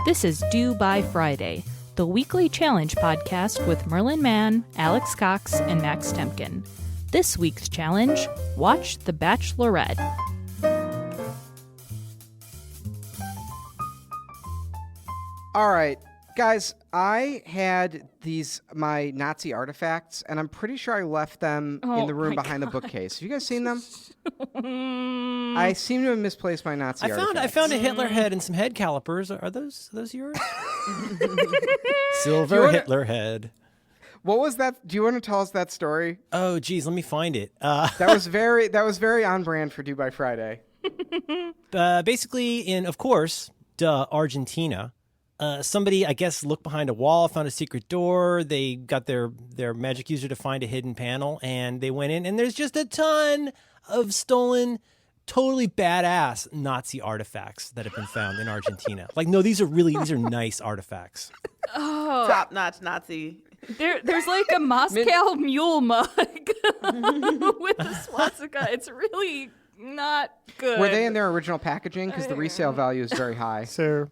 This is Due by Friday, the weekly challenge podcast with Merlin Mann, Alex Cox, and Max Temkin. This week's challenge, watch The Bachelorette. All right, guys, I had my Nazi artifacts, and I'm pretty sure I left them in the room behind the bookcase. Have you guys seen them? I seem to have misplaced my Nazi artifacts. I found a Hitler head and some head calipers. Are those yours? Silver Hitler head. What was that? Do you want to tell us that story? Oh, geez, let me find it. That was very on brand for Due by Friday. Basically, of course, Argentina. Somebody, I guess, looked behind a wall, found a secret door. They got their magic user to find a hidden panel, and they went in, and there's just a ton of stolen, totally badass Nazi artifacts that have been found in Argentina. Like, no, these are nice artifacts. Oh, top-notch Nazi. There's like a Moscow mule mug with the swastika. It's really not good. Were they in their original packaging? Because the resale value is very high. So,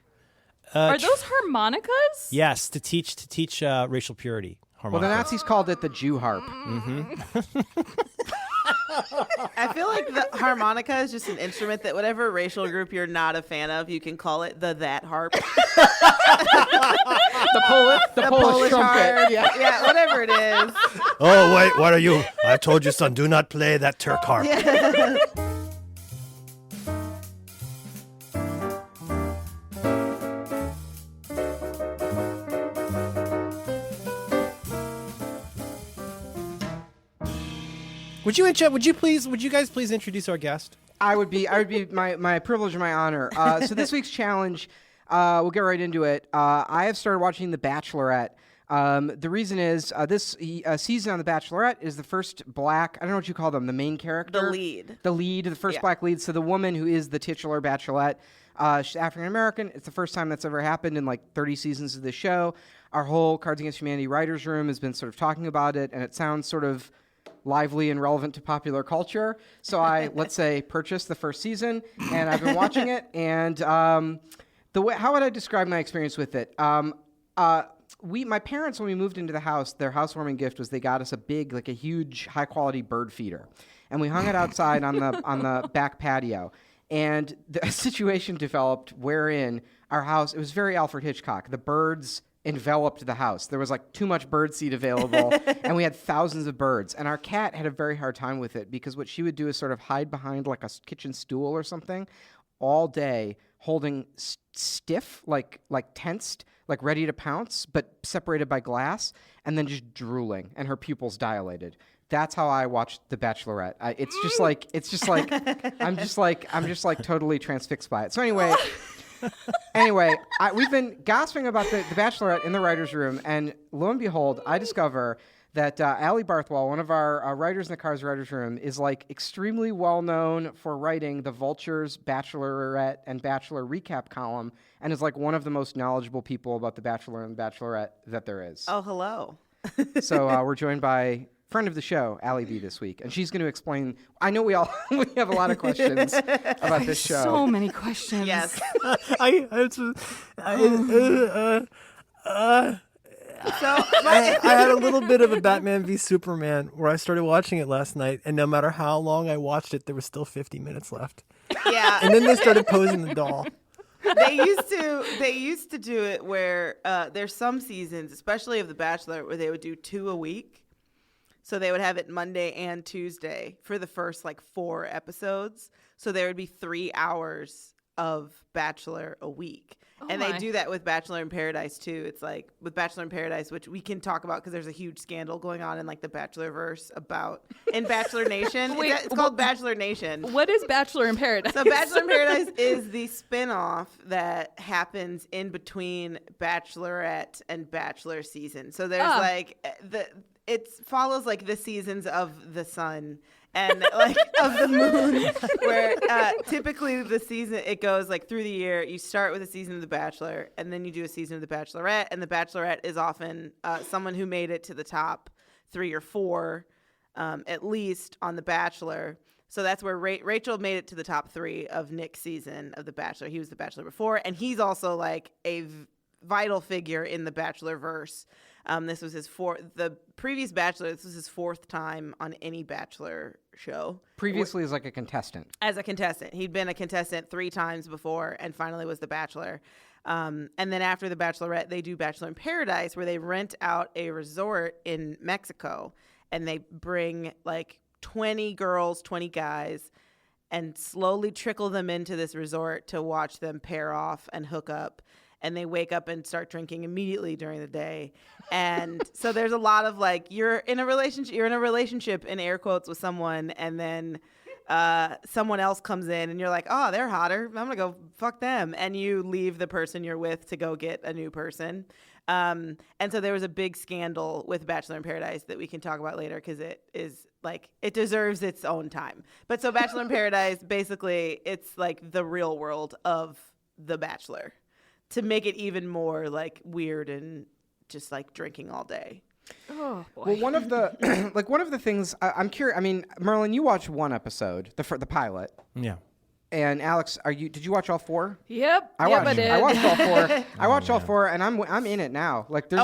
are those harmonicas? yes, to teach racial purity. Well, the Nazis called it the Jew harp. Mm-hmm. I feel like the harmonica is just an instrument that whatever racial group you're not a fan of, you can call it that harp. the Polish trumpet. Harp. Yeah, whatever it is. Oh, wait, what are you? I told you, son, do not play that Turk harp. Yeah. Would you guys please introduce our guest? I would be my privilege and my honor. So this week's challenge, we'll get right into it. I have started watching The Bachelorette. The reason is this season on The Bachelorette is the first black, I don't know what you call them, the main character? The first black lead. So the woman who is the titular Bachelorette, she's African-American. It's the first time that's ever happened in like 30 seasons of the show. Our whole Cards Against Humanity writers' room has been sort of talking about it, and it sounds sort of lively and relevant to popular culture. So I, let's say, purchased the first season, and I've been watching it. And how would I describe my experience with it? My parents, when we moved into the house, their housewarming gift was they got us a huge, high-quality bird feeder, and we hung it outside on the back patio. And a situation developed wherein our house, it was very Alfred Hitchcock. The birds enveloped the house. There was like too much bird seed available, and we had thousands of birds. And our cat had a very hard time with it because what she would do is sort of hide behind like a kitchen stool or something all day, holding stiff, like tensed, like ready to pounce, but separated by glass, and then just drooling, and her pupils dilated. That's how I watched The Bachelorette. It's just like I'm just like totally transfixed by it. So anyway, we've been gossiping about the Bachelorette in the writers' room, and lo and behold, I discover that Allie Barthwell, one of our writers in the Cars writers' room, is like extremely well known for writing the Vulture's Bachelorette and Bachelor recap column, and is like one of the most knowledgeable people about the Bachelor and Bachelorette that there is. Oh, hello. So we're joined by friend of the show, Allie B, this week, and she's going to explain. I know we have a lot of questions about this show. So many questions. Yes. I had a little bit of a Batman v Superman where I started watching it last night, and no matter how long I watched it, there was still 50 minutes left. Yeah. And then they started posing the doll. They used to do it where there's some seasons, especially of The Bachelor, where they would do 2 a week. So they would have it Monday and Tuesday for the first 4 episodes. So there would be 3 hours of Bachelor a week. And they do that with Bachelor in Paradise too. It's like with Bachelor in Paradise, which we can talk about because there's a huge scandal going on in the Bachelorverse in Bachelor Nation. Wait, it's called Bachelor Nation. What is Bachelor in Paradise? So Bachelor in Paradise is the spinoff that happens in between Bachelorette and Bachelor season. So there's it follows the seasons of the sun and of the moon, where typically the season, it goes through the year. You start with a season of The Bachelor, and then you do a season of The Bachelorette, and The Bachelorette is often someone who made it to the top 3 or 4, at least on The Bachelor. So that's where Rachel made it to the top 3 of Nick's season of The Bachelor. He was The Bachelor before, and he's also like a vital figure in the Bachelor-verse. This was the previous Bachelor, this was his 4th time on any Bachelor show. Previously as like a contestant. As a contestant. He'd been a contestant 3 times before and finally was The Bachelor. And then after The Bachelorette, they do Bachelor in Paradise, where they rent out a resort in Mexico, and they bring like 20 girls, 20 guys, and slowly trickle them into this resort to watch them pair off and hook up. And they wake up and start drinking immediately during the day. And so there's a lot of like, you're in a relationship in air quotes with someone, and then someone else comes in and you're like, oh, they're hotter, I'm gonna go fuck them, and you leave the person you're with to go get a new person. And so there was a big scandal with Bachelor in Paradise that we can talk about later, because it is like, it deserves its own time. But so Bachelor in Paradise, basically it's like the real world of The Bachelor, to make it even more like weird and just like drinking all day. Oh boy. Well, one of the things I'm curious. I mean, Merlin, you watched one episode, the pilot, Yeah. and Alex, did you watch all 4? Yep. I yep, watched. I did. I watched all 4. I watched all 4, and I'm in it now. Like there's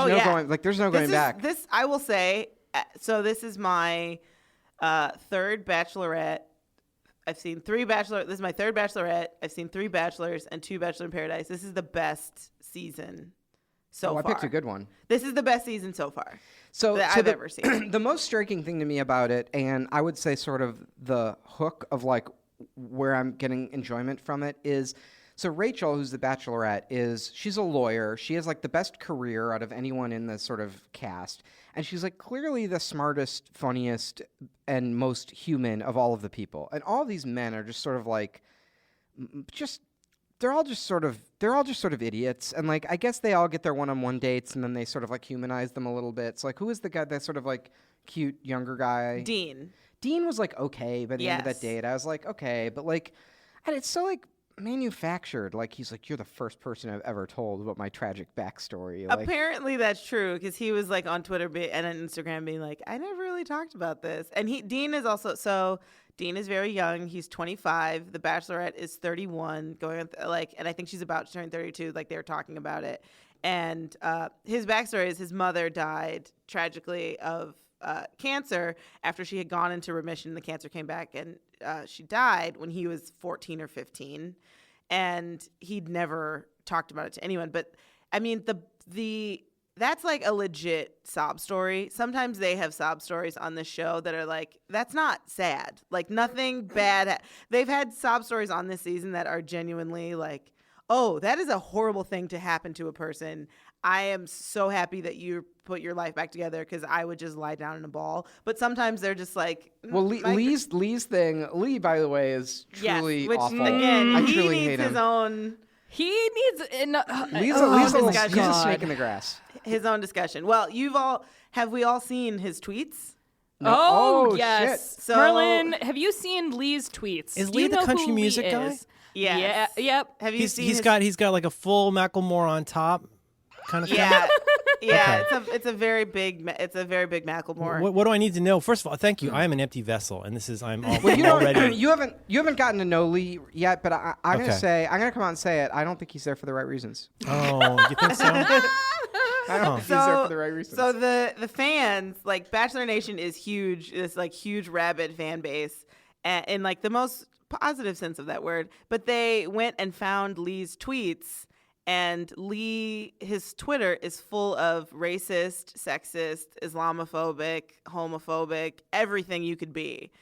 no going back. This I will say. So this is my 3rd Bachelorette. I've seen 3 Bachelor. This is my 3rd Bachelorette. I've seen 3 Bachelors and 2 Bachelor in Paradise. This is the best season so far. I picked a good one. This is the best season so far that I've ever seen. The most striking thing to me about it, and I would say sort of the hook of like where I'm getting enjoyment from it, is so Rachel, who's the Bachelorette, she's a lawyer. She has like the best career out of anyone in the sort of cast. And she's like clearly the smartest, funniest, and most human of all of the people. And all of these men are just sort of like, they're all just sort of idiots. And like, I guess they all get their one-on-one dates, and then they sort of like humanize them a little bit. So like, who is the guy that sort of like cute younger guy? Dean was like okay by the end of that date. I was like okay, but like, and it's so like manufactured. Like he's like, you're the first person I've ever told about my tragic backstory. Like, apparently that's true, because he was like on Twitter and on Instagram being like, I never really talked about this. And Dean is very young. He's 25. The Bachelorette is 31, going like, and I think she's about to turn 32. Like they were talking about it. And his backstory is his mother died tragically of cancer after she had gone into remission. The cancer came back, and she died when he was 14 or 15, and he'd never talked about it to anyone. But I mean, that's like a legit sob story. Sometimes they have sob stories on this show that are like, that's not sad. Like nothing bad. They've had sob stories on this season that are genuinely like, oh, that is a horrible thing to happen to a person. I am so happy that you put your life back together, because I would just lie down in a ball. But sometimes they're just like, well, Lee's thing. Lee, by the way, is truly which, awful. Again, I he truly needs hate his him. own. He needs He's a snake in the grass. His own discussion. Well, have we all seen his tweets? No. Oh, Oh, yes. shit. So- Merlin, have you seen Lee's tweets? Is Do you Lee the know country who Lee music guy? is? Yes. Yeah. Yep. Have you He's seen got like a full Macklemore on top kind of thing. Yeah. Yeah, Okay. it's a very big Macklemore. What do I need to know? First of all, thank you. I am an empty vessel, and I'm Well, you already. you haven't gotten to know Lee yet, but I'm Okay. gonna come out and say it. I don't think he's there for the right reasons. Oh, you think so? I don't think he's there for the right reasons. So the fans, like Bachelor Nation is huge, this like huge rabid fan base, in like the most positive sense of that word. But they went and found Lee's tweets, and Lee, his Twitter is full of racist, sexist, Islamophobic, homophobic, everything you could be.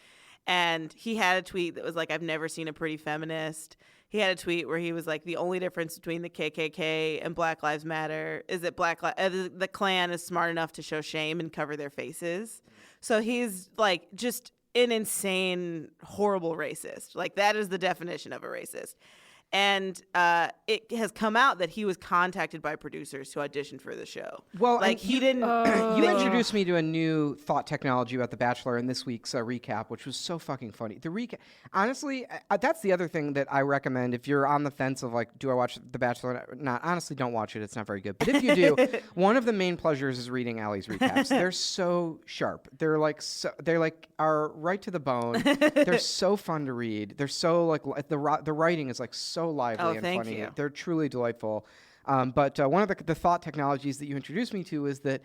And he had a tweet that was like, I've never seen a pretty feminist. He had a tweet where he was like, the only difference between the KKK and Black Lives Matter is that the Klan is smart enough to show shame and cover their faces. So he's like just an insane, horrible racist. Like that is the definition of a racist. And it has come out that he was contacted by producers to audition for the show. Well, like he didn't. You introduced me to a new thought technology about The Bachelor in this week's recap, which was so fucking funny. The recap, honestly, that's the other thing that I recommend if you're on the fence of like, do I watch The Bachelor or not? Honestly, don't watch it. It's not very good. But if you do, one of the main pleasures is reading Allie's recaps. They're so sharp. They're like are right to the bone. They're so fun to read. They're so like the writing is like so lively and thank funny. you. They're truly delightful. But one of the thought technologies that you introduced me to is that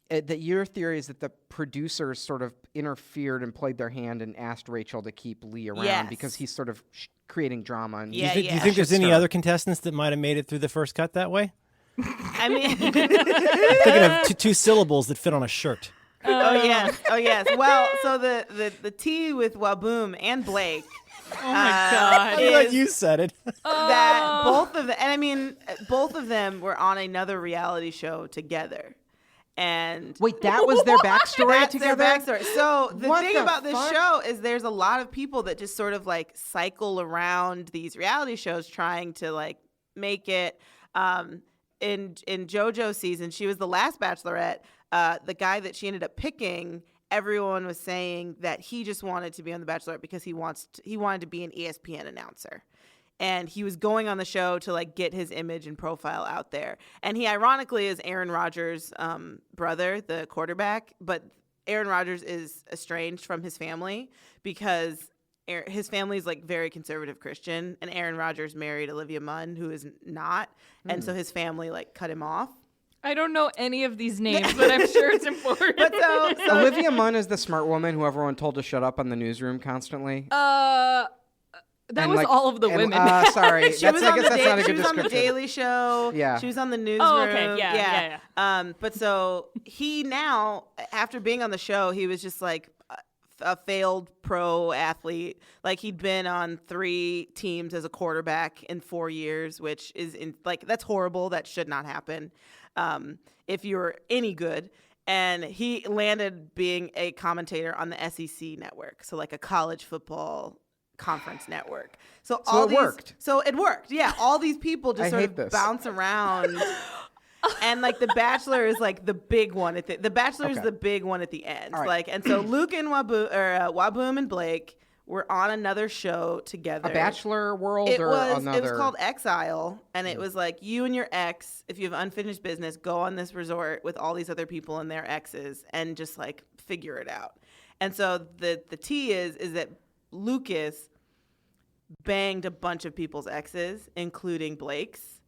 your theory is that the producers sort of interfered and played their hand and asked Rachel to keep Lee around because he's sort of creating drama. And Yeah, do you think there's any other contestants that might have made it through the first cut that way? I mean, I'm thinking of two syllables that fit on a shirt. oh yes. Well, so the tea with Waboom and Blake. Oh my God. I'm glad you said it. That both of them, and I mean, both of them were on another reality show together. And wait, that was their backstory that's together? their backstory. So the What thing the about this fuck? show is there's a lot of people that just sort of like cycle around these reality shows trying to like make it. In JoJo's season, she was the last Bachelorette. The guy that she ended up picking, everyone was saying that he just wanted to be on The Bachelorette because he wanted to be an ESPN announcer. And he was going on the show to like get his image and profile out there. And he ironically is Aaron Rodgers' brother, the quarterback. But Aaron Rodgers is estranged from his family because his family's like very conservative Christian, and Aaron Rodgers married Olivia Munn, who is not. And so his family like cut him off. I don't know any of these names, but I'm sure it's important. But so Olivia Munn is the smart woman who everyone told to shut up on the newsroom constantly. That And, was like, all of the women. Sorry, she was I on guess the that's not a she good was on the description. Daily Show. Yeah. She was on the newsroom. Oh, okay. Yeah. But so he now, after being on the show, he was just like a failed pro athlete. Like he'd been on 3 teams as a quarterback in 4 years, which is that's horrible. That should not happen. If you're any good. And he landed being a commentator on the SEC network, so like a college football conference network. So it worked. So it worked. Yeah, all these people just I sort hate of this. bounce around. And like The Bachelor is like the big one at the Bachelor is Okay. the big one at the end. All right. Like, and so Luke and Waboom and Blake were on another show together. A Bachelor World It or was another? called Exile, and it was like you and your ex, if you have unfinished business, go on this resort with all these other people and their exes and just like figure it out. And so the tea is that Lucas banged a bunch of people's exes, including Blake's.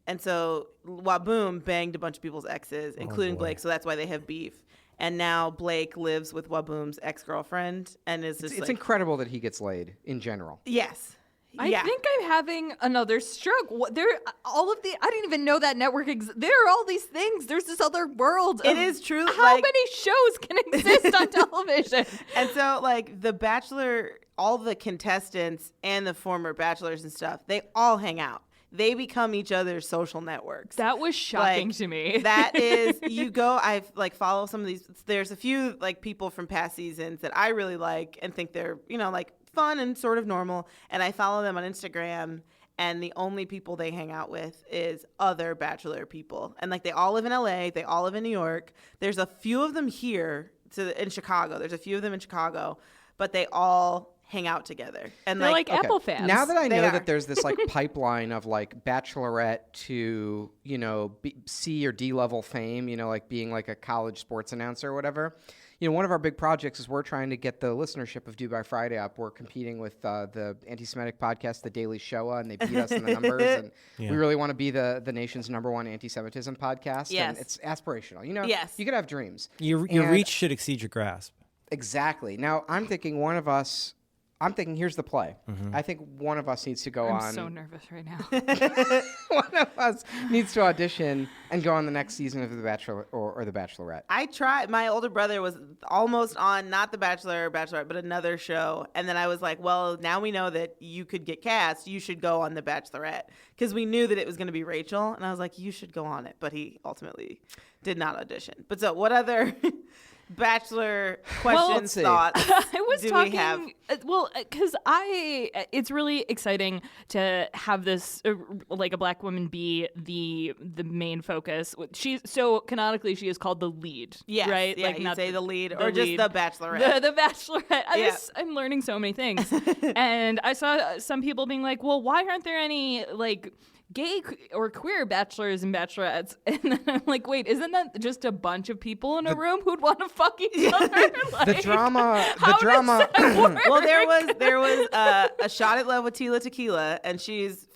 And so Waboom banged a bunch of people's exes, including Blake. So that's why they have beef. And now Blake lives with Waboom's ex-girlfriend and is just It's incredible that he gets laid in general. yes. I Yeah. think I'm having another stroke. I didn't even know that network there are all these things. There's this other world. It is true. How like- many shows can exist on television? And so, like, The Bachelor, all the contestants and the former Bachelors and stuff, they all hang out. They become each other's social networks. That was shocking Like, to me. That is, you go, I like follow some of these. There's a few like people from past seasons that I really like and think they're, like fun and sort of normal. And I follow them on Instagram, and the only people they hang out with is other Bachelor people. And like they all live in LA, they all live in New York. There's a few of them here in Chicago. There's a few of them in Chicago, but they all hang out together. And They're like Okay. Apple fans. Now that I They know are. that there's this like pipeline of like Bachelorette to, C or D level fame, like being like a college sports announcer or whatever. One of our big projects is we're trying to get the listenership of Do by Friday up. We're competing with the anti-Semitic podcast, The Daily Shoah, and they beat us in the numbers. And we really want to be the nation's #1 anti-Semitism podcast. Yes. And it's aspirational. Yes. You could have dreams. Your And- reach should exceed your grasp. Exactly. Now, I'm thinking here's the play. I think one of us needs to go I'm on. so nervous right now. One of us needs to audition and go on the next season of The Bachelor or The Bachelorette. I tried. My older brother was almost on not The Bachelor or Bachelorette, but another show. And then I was like, well, now we know that you could get cast. You should go on The Bachelorette. Because we knew that it was going to be Rachel. And I was like, you should go on it. But he ultimately did not audition. But so what other Bachelor let's questions, see. thoughts I was do talking, we have? because it's really exciting to have this, like a black woman be the main focus. So canonically she is called the lead, Yes, right? yeah, like you not say the lead the or just lead. the Bachelorette. The Bachelorette. Yeah. I'm learning so many things. And I saw some people being like, well, why aren't there any like gay or queer bachelors and bachelorettes? And then I'm like, wait, isn't that just a bunch of people in a room who'd want to fuck each other? The drama. how does that work? Well, there was a Shot at Love with Tila Tequila, and she's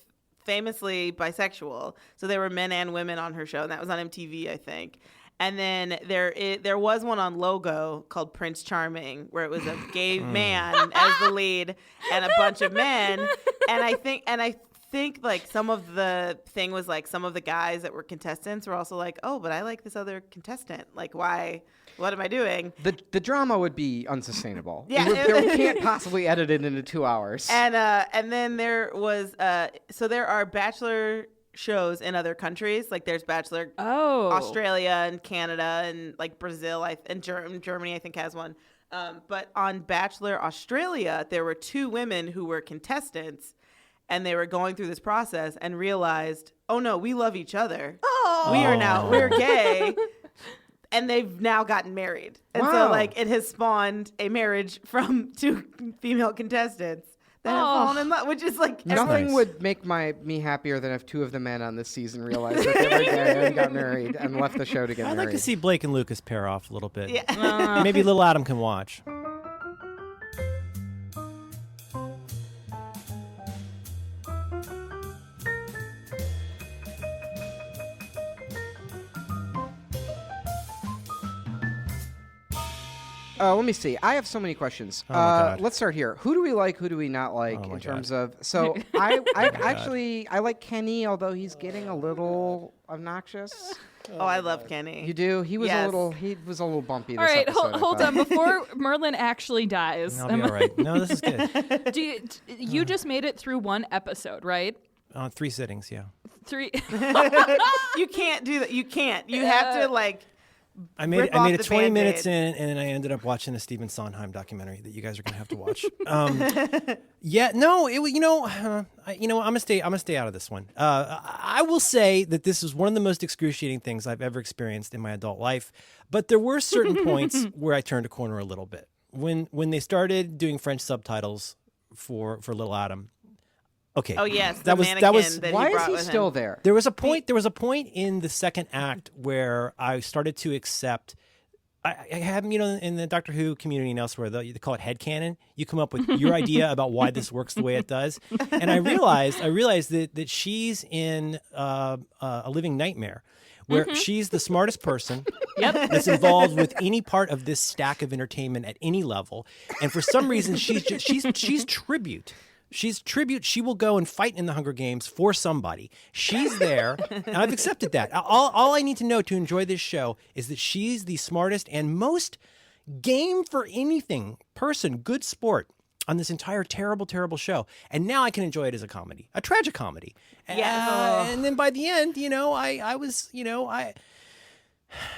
famously bisexual. So there were men and women on her show, and that was on MTV, I think. And then there was one on Logo called Prince Charming, where it was a gay man as the lead and a bunch of men. And I think like some of the thing was like some of the guys that were contestants were also like, oh, but I like this other contestant. Like, why? What am I doing? The drama would be unsustainable. Yeah. We can't possibly edit it into 2 hours. And then there was so there are Bachelor shows in other countries. Like there's Bachelor Australia and Canada and like Brazil and Germany I think has one. But on Bachelor Australia, there were 2 women who were contestants, and they were going through this process and realized, oh no, we love each other. We're gay. And they've now gotten married. And so Wow. like it has spawned a marriage from 2 female contestants that have fallen in love, which is like Nothing nice. would make me happier than if 2 of the men on this season realized that they were gay and got married and left the show to get I'd married. like to see Blake and Lucas pair off a little bit. Yeah. Maybe little Adam can watch. Let me see. I have so many questions. Oh my God. Let's start here. Who do we like? Who do we not like Oh my in terms God. of? So I actually I like Kenny, although he's getting a little obnoxious. Oh, I love Kenny. You do? He was Yes. a little bumpy. All This right, episode, I hold thought. on. Before Merlin actually dies, I'll be all right. No, this is good. you just made it through 1 episode, right? 3 sittings, yeah. 3. You can't do that. You can't. You have to like I made Rip off it the 20 minutes Band-Aid. in, and then I ended up watching the Stephen Sondheim documentary that you guys are going to have to watch. Yeah, no, I'm gonna stay out of this one. I will say that this is one of the most excruciating things I've ever experienced in my adult life. But there were certain points where I turned a corner a little bit when they started doing French subtitles for Little Adam. Okay. Oh yes, that the was mannequin that he Why is brought he with still him. there? There was a point in the second act where I started to accept. I have, in the Doctor Who community and elsewhere, they call it headcanon. You come up with your idea about why this works the way it does. And I realized that she's in a living nightmare where she's the smartest person that's involved with any part of this stack of entertainment at any level. And for some reason, she's tribute. She's tribute. She will go and fight in the Hunger Games for somebody. She's there, and I've accepted that. All I need to know to enjoy this show is that she's the smartest and most game for anything person, good sport on this entire terrible, terrible show. And now I can enjoy it as a comedy, a tragic comedy. Yes. And then by the end, I was.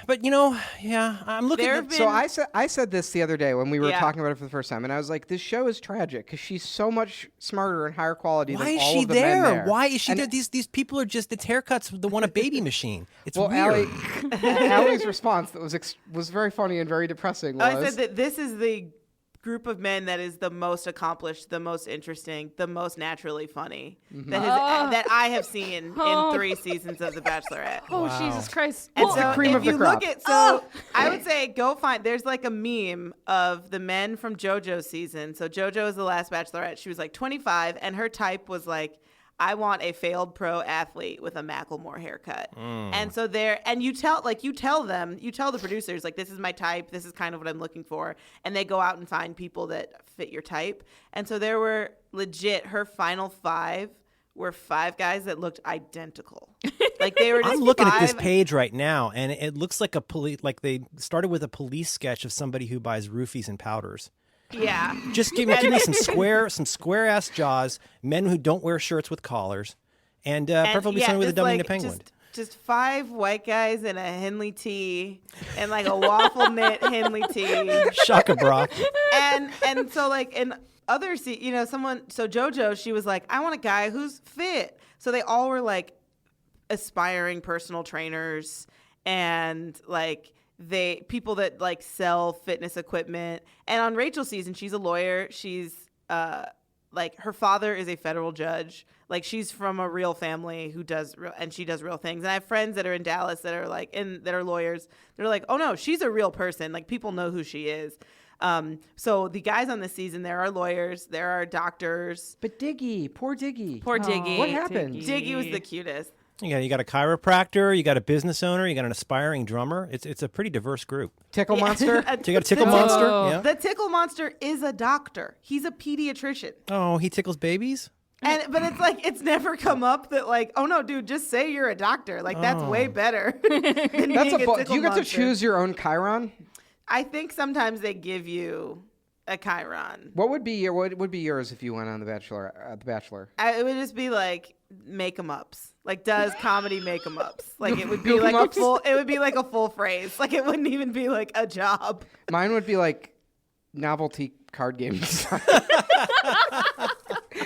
But I'm looking There at. have been- So I said this the other day when we were Yeah. talking about it for the first time, and I was like, "This show is tragic because she's so much smarter and higher quality Why than is all she of the men there? there." Why is she And- there? These people are just, it's haircuts the one a baby machine. It's Well, weird. Allie's response that was very funny and very depressing. Was I said that this is the group of men that is the most accomplished, the most interesting, the most naturally funny that I have seen in 3 seasons of The Bachelorette. Oh, Jesus Christ. And It's so the cream if of the you crop. look at, I would say go find, there's like a meme of the men from JoJo's season. So JoJo is the last Bachelorette. She was like 25 and her type was like, I want a failed pro athlete with a Macklemore haircut. And so you tell the producers, like, this is my type. This is kind of what I'm looking for. And they go out and find people that fit your type. And so there were legit, her final 5 were 5 guys that looked identical. Like they were just I'm looking at this 5 page right now, and it looks like like they started with a police sketch of somebody who buys roofies and powders. Yeah. Just give me some square ass jaws, men who don't wear shirts with collars, and preferably someone with a it's dummy like and a penguin. just just 5 white guys in a Henley tea and like a waffle knit Henley tea. Shaka bra. And so like in other so JoJo, she was like, I want a guy who's fit. So they all were like aspiring personal trainers and like people that like sell fitness equipment. And on Rachel's season, she's a lawyer. She's like her father is a federal judge. Like she's from a real family who does and she does real things. And I have friends that are in Dallas that are like that are lawyers. They're like, oh no, she's a real person. Like people know who she is. So the guys on this season, there are lawyers, there are doctors. But Diggy, poor Diggy. Poor Diggy. What happened? Diggy was the cutest. You got a chiropractor, you got a business owner, you got an aspiring drummer. It's a pretty diverse group. Tickle Monster? So you got a tickle monster? Yeah. The tickle monster is a doctor. He's a pediatrician. Oh, he tickles babies? But it's like it's never come up that like, oh no, dude, just say you're a doctor. Like that's way better. Than Do you get to choose your own Chiron? I think sometimes they give you a Chiron. What would be yours if you went on The Bachelor? It would just be like make 'em ups. Like does comedy make 'em ups? Like it would be Goof 'em like a ups? full. It would be like a full phrase. Like it wouldn't even be like a job. Mine would be like novelty card game design.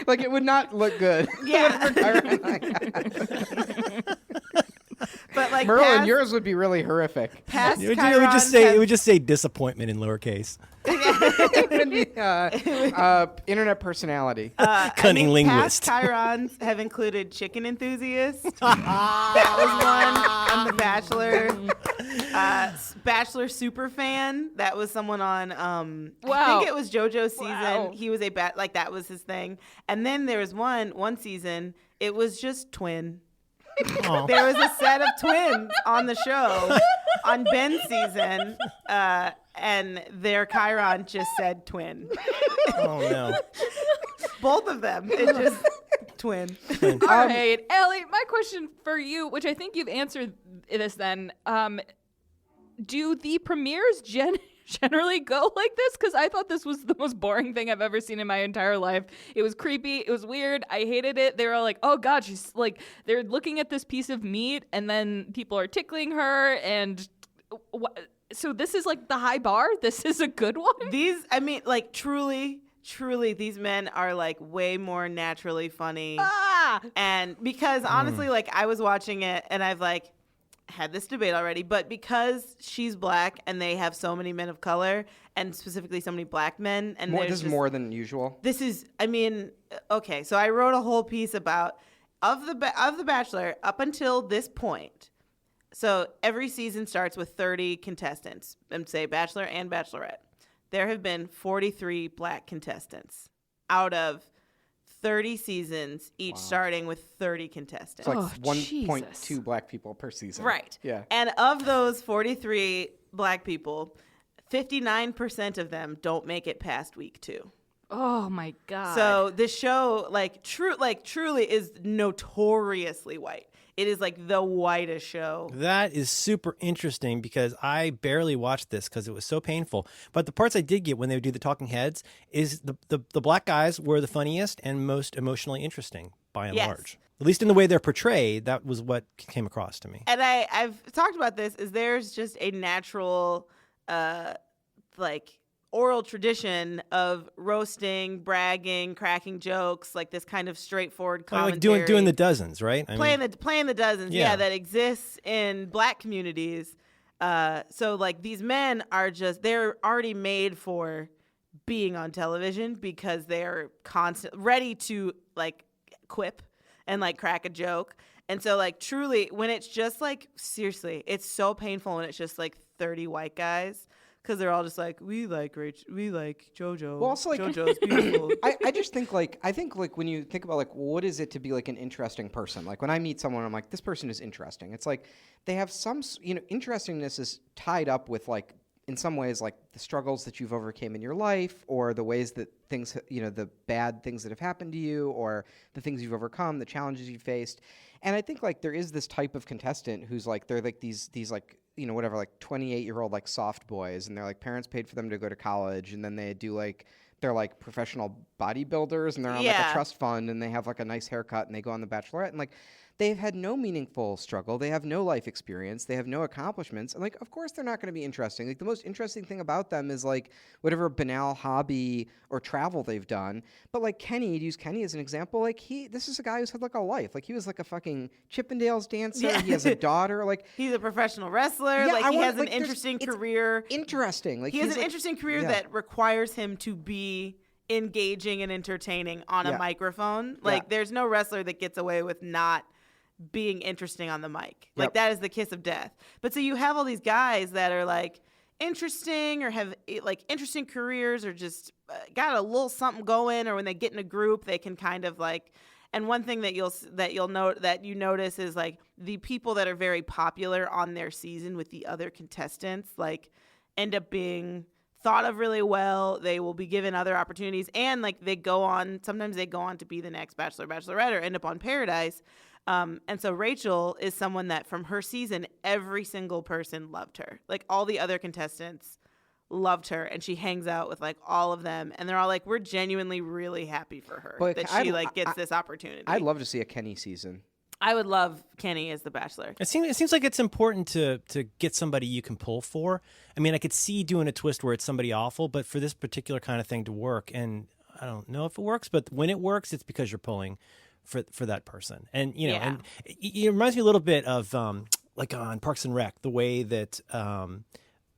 Like it would not look good. Yeah. But like Merlin, yours would be really horrific. Past It would Chirons just say disappointment in lowercase. It would be internet personality. Cunning linguist. Past Chirons have included chicken enthusiasts. That was one on The Bachelor. Bachelor super fan. That was someone on. I think it was JoJo's season. Wow. He was that was his thing. And then there was one season. It was just twin. Oh. There was a set of twins on the show on Ben's season, and their Chiron just said twin. Oh, no. Both of them. It just twin. All right, Ellie, my question for you, which I think you've answered this then, do the premieres generally go like this? Because I thought this was the most boring thing I've ever seen in my entire life. It was creepy. It was weird. I hated it. They were like, oh God, she's like, they're looking at this piece of meat and then people are tickling her. And so this is like the high bar. This is a good one. Truly, these men are like way more naturally funny. Ah! And because honestly, like I was watching it and I've like had this debate already, but because she's black and they have so many men of color and specifically so many black men, and This is more than usual. This is, okay. So I wrote a whole piece about of the Bachelor up until this point. So every season starts with 30 contestants, and say Bachelor and Bachelorette. There have been 43 black contestants out of 30 seasons, each starting with 30 contestants. It's like 1.2 black people per season. Right. Yeah. And of those 43 black people, 59% of them don't make it past week 2. Oh my God. So this show, truly is notoriously white. It is like the whitest show. That is super interesting because I barely watched this because it was so painful. But the parts I did get when they would do the talking heads is the black guys were the funniest and most emotionally interesting by and large. At least in the way they're portrayed, that was what came across to me. And I've talked about this, is there's just a natural oral tradition of roasting, bragging, cracking jokes, like this kind of straightforward commentary. Like doing the dozens, right? Playing the dozens, that exists in black communities. So like these men are they're already made for being on television because they're ready to like quip and like crack a joke. And so like truly when it's just like, seriously, it's so painful when it's just like 30 white guys. Because they're all just like, we like JoJo. Well, also, like, JoJo's beautiful. I just think when you think about like what is it to be like an interesting person? Like when I meet someone, I'm like, this person is interesting. It's like they have some, interestingness is tied up with like in some ways like the struggles that you've overcame in your life, or the ways that things, the bad things that have happened to you, or the things you've overcome, the challenges you faced. And I think like there is this type of contestant who's like they're like these like, whatever, like 28-year-old like soft boys, and their like parents paid for them to go to college, and then they do like they're like professional bodybuilders, and they're on like a trust fund, and they have like a nice haircut, and they go on The Bachelorette, and like they've had no meaningful struggle. They have no life experience. They have no accomplishments. And like, of course, they're not going to be interesting. Like, the most interesting thing about them is like whatever banal hobby or travel they've done. But like Kenny, to use Kenny as an example, like this is a guy who's had like a life. Like he was like a fucking Chippendales dancer. Yeah. He has a daughter. Like he's a professional wrestler. Yeah, Like he has an like, interesting it's career. interesting. Like He has he's an like- interesting career yeah. that requires him to be engaging and entertaining on a Yeah. microphone. Like Yeah. there's no wrestler that gets away with not being interesting on the mic. Like Yep. that is the kiss of death. But so you have all these guys that are like interesting or have like interesting careers or just got a little something going, or when they get in a group they can kind of like. And one thing that you'll note that you notice is like the people that are very popular on their season with the other contestants like end up being thought of really well. They will be given other opportunities, and like sometimes they go on to be the next Bachelor, Bachelorette, or end up on Paradise. And so Rachel is someone that from her season, every single person loved her. Like all the other contestants loved her, and she hangs out with like all of them, and they're all like, we're genuinely really happy for her But that I'd- she like gets this opportunity. I'd love to see a Kenny season. I would love Kenny as the Bachelor. It seems like it's important to get somebody you can pull for. I mean, I could see doing a twist where it's somebody awful, but for this particular kind of thing to work, and I don't know if it works, but when it works, it's because you're pulling for that person. And you know, Yeah. and it reminds me a little bit of like on Parks and Rec, the way that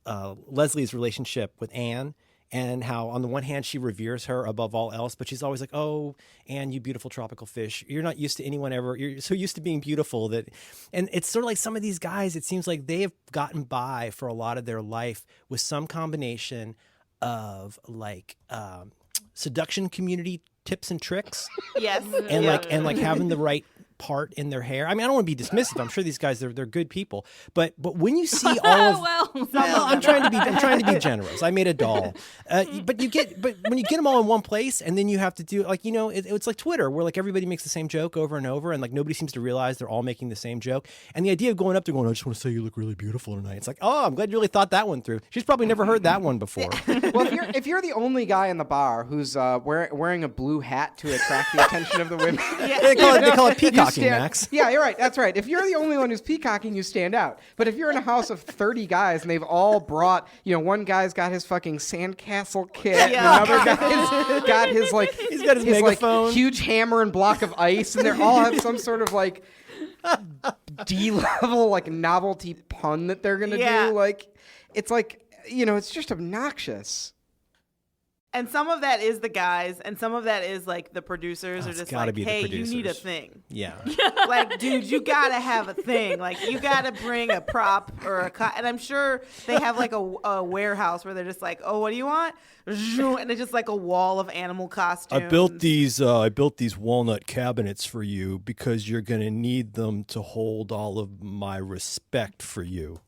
Leslie's relationship with Anne. And how, on the one hand, she reveres her above all else, but she's always like, "Oh, Anne, you beautiful tropical fish. You're not used to anyone ever. You're so used to being beautiful that." And it's sort of like some of these guys. It seems like they have gotten by for a lot of their life with some combination of like seduction community tips and tricks, Yes. and Yeah. like having the right part in their hair. I mean, I don't want to be dismissive. I'm sure these guys they're good people, but when you see all of well, I'm trying to be generous. I made a doll, but when you get them all in one place, and then you have to do like it's like Twitter, where like everybody makes the same joke over and over, and like nobody seems to realize they're all making the same joke. And the idea of going up to I just want to say you look really beautiful tonight. It's like, oh, I'm glad you really thought that one through. She's probably never heard that one before. Well, if you're the only guy in the bar who's wearing a blue hat to attract the attention of the women, They call it peacocking, stand- Max. Yeah, you're right. That's right. If you're the only one who's peacocking, you stand out. But if you're in a house of 30 guys and they've all brought, one guy's got his fucking sandcastle kit, and Yeah. another guy's got his like He's got his megaphone. like huge hammer and block of ice, and they all have some sort of like D-level like novelty pun that they're gonna Yeah. do. Like it's like it's just obnoxious. And some of that is the guys, and some of that is like the producers are It's just gotta like, be the hey, you need a producers. thing. Yeah. Like, dude, you gotta have a thing. Like, you gotta bring a prop or and I'm sure they have like a warehouse where they're just like, oh, what do you want? And it's just like a wall of animal costumes. I built these walnut cabinets for you because you're going to need them to hold all of my respect for you.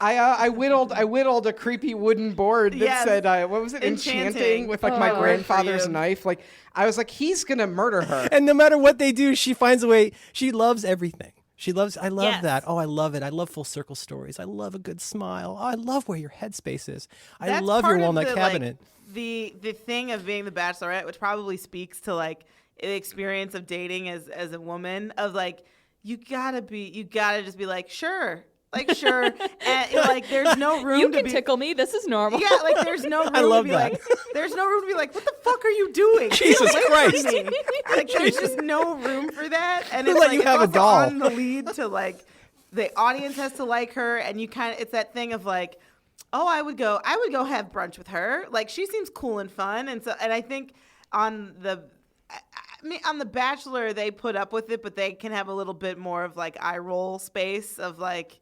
I whittled a creepy wooden board that Yes. said what was it, enchanting with like my Oh, grandfather's for you. knife. Like I was like, he's gonna murder her. And no matter what they do, she finds a way. She loves everything. I love Yes. that. Oh, I love it. I love full circle stories. I love a good smile. Oh, I love where your headspace is. I That's love your part of walnut the, cabinet. Like, the thing of being the Bachelorette, which probably speaks to like the experience of dating as a woman, of like you gotta just be like, sure. Like, sure. And like there's no room you to can be tickle me. This is normal. Yeah, like there's no room love to be that. like there's no room to be like, what the fuck are you doing? Jesus Get away Christ. from me. Like there's just no room for that. And Who it's let like you it's have a also doll? on the lead to like the audience has to like her, and you kind of it's that thing of like, oh, I would go have brunch with her. Like she seems cool and fun, and I think on the Bachelor they put up with it, but they can have a little bit more of like eye roll space of like,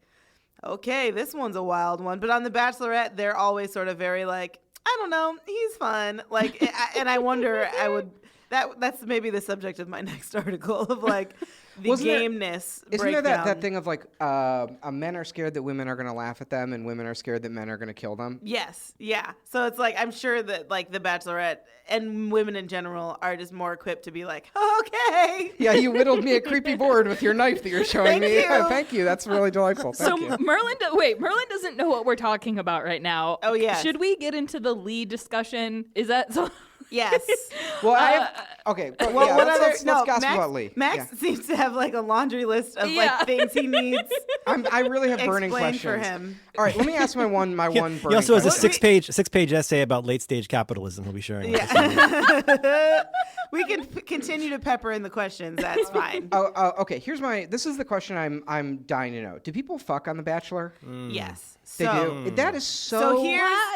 okay, this one's a wild one. But on the Bachelorette, they're always sort of very like, I don't know, he's fun. Like, and I wonder, that's maybe the subject of my next article of like the gameness. Isn't there breakdown. that thing of like men are scared that women are gonna laugh at them and women are scared that men are gonna kill them? Yes, yeah. So it's like I'm sure that like the Bachelorette and women in general are just more equipped to be like, okay. Yeah, you whittled me a creepy board with your knife that you're showing Thank me. you. Yeah, thank you. That's really delightful. So Thank you. Merlin doesn't know what we're talking about right now. Oh, yes. Should we get into the lead discussion? Is that so? Yes. Well, Okay, but Well, yeah, what let's other? gossip Max, about Lee. Max Yeah. seems to have like a laundry list of Yeah. like things he needs I really have burning explained questions. for him. All right, let me ask my one burning He also has a question. six-page essay about late-stage capitalism he'll be sharing with us. Yeah. We can continue to pepper in the questions. That's fine. Okay. This is the question I'm dying to know. Do people fuck on The Bachelor? Yes. They So, do. That is so. So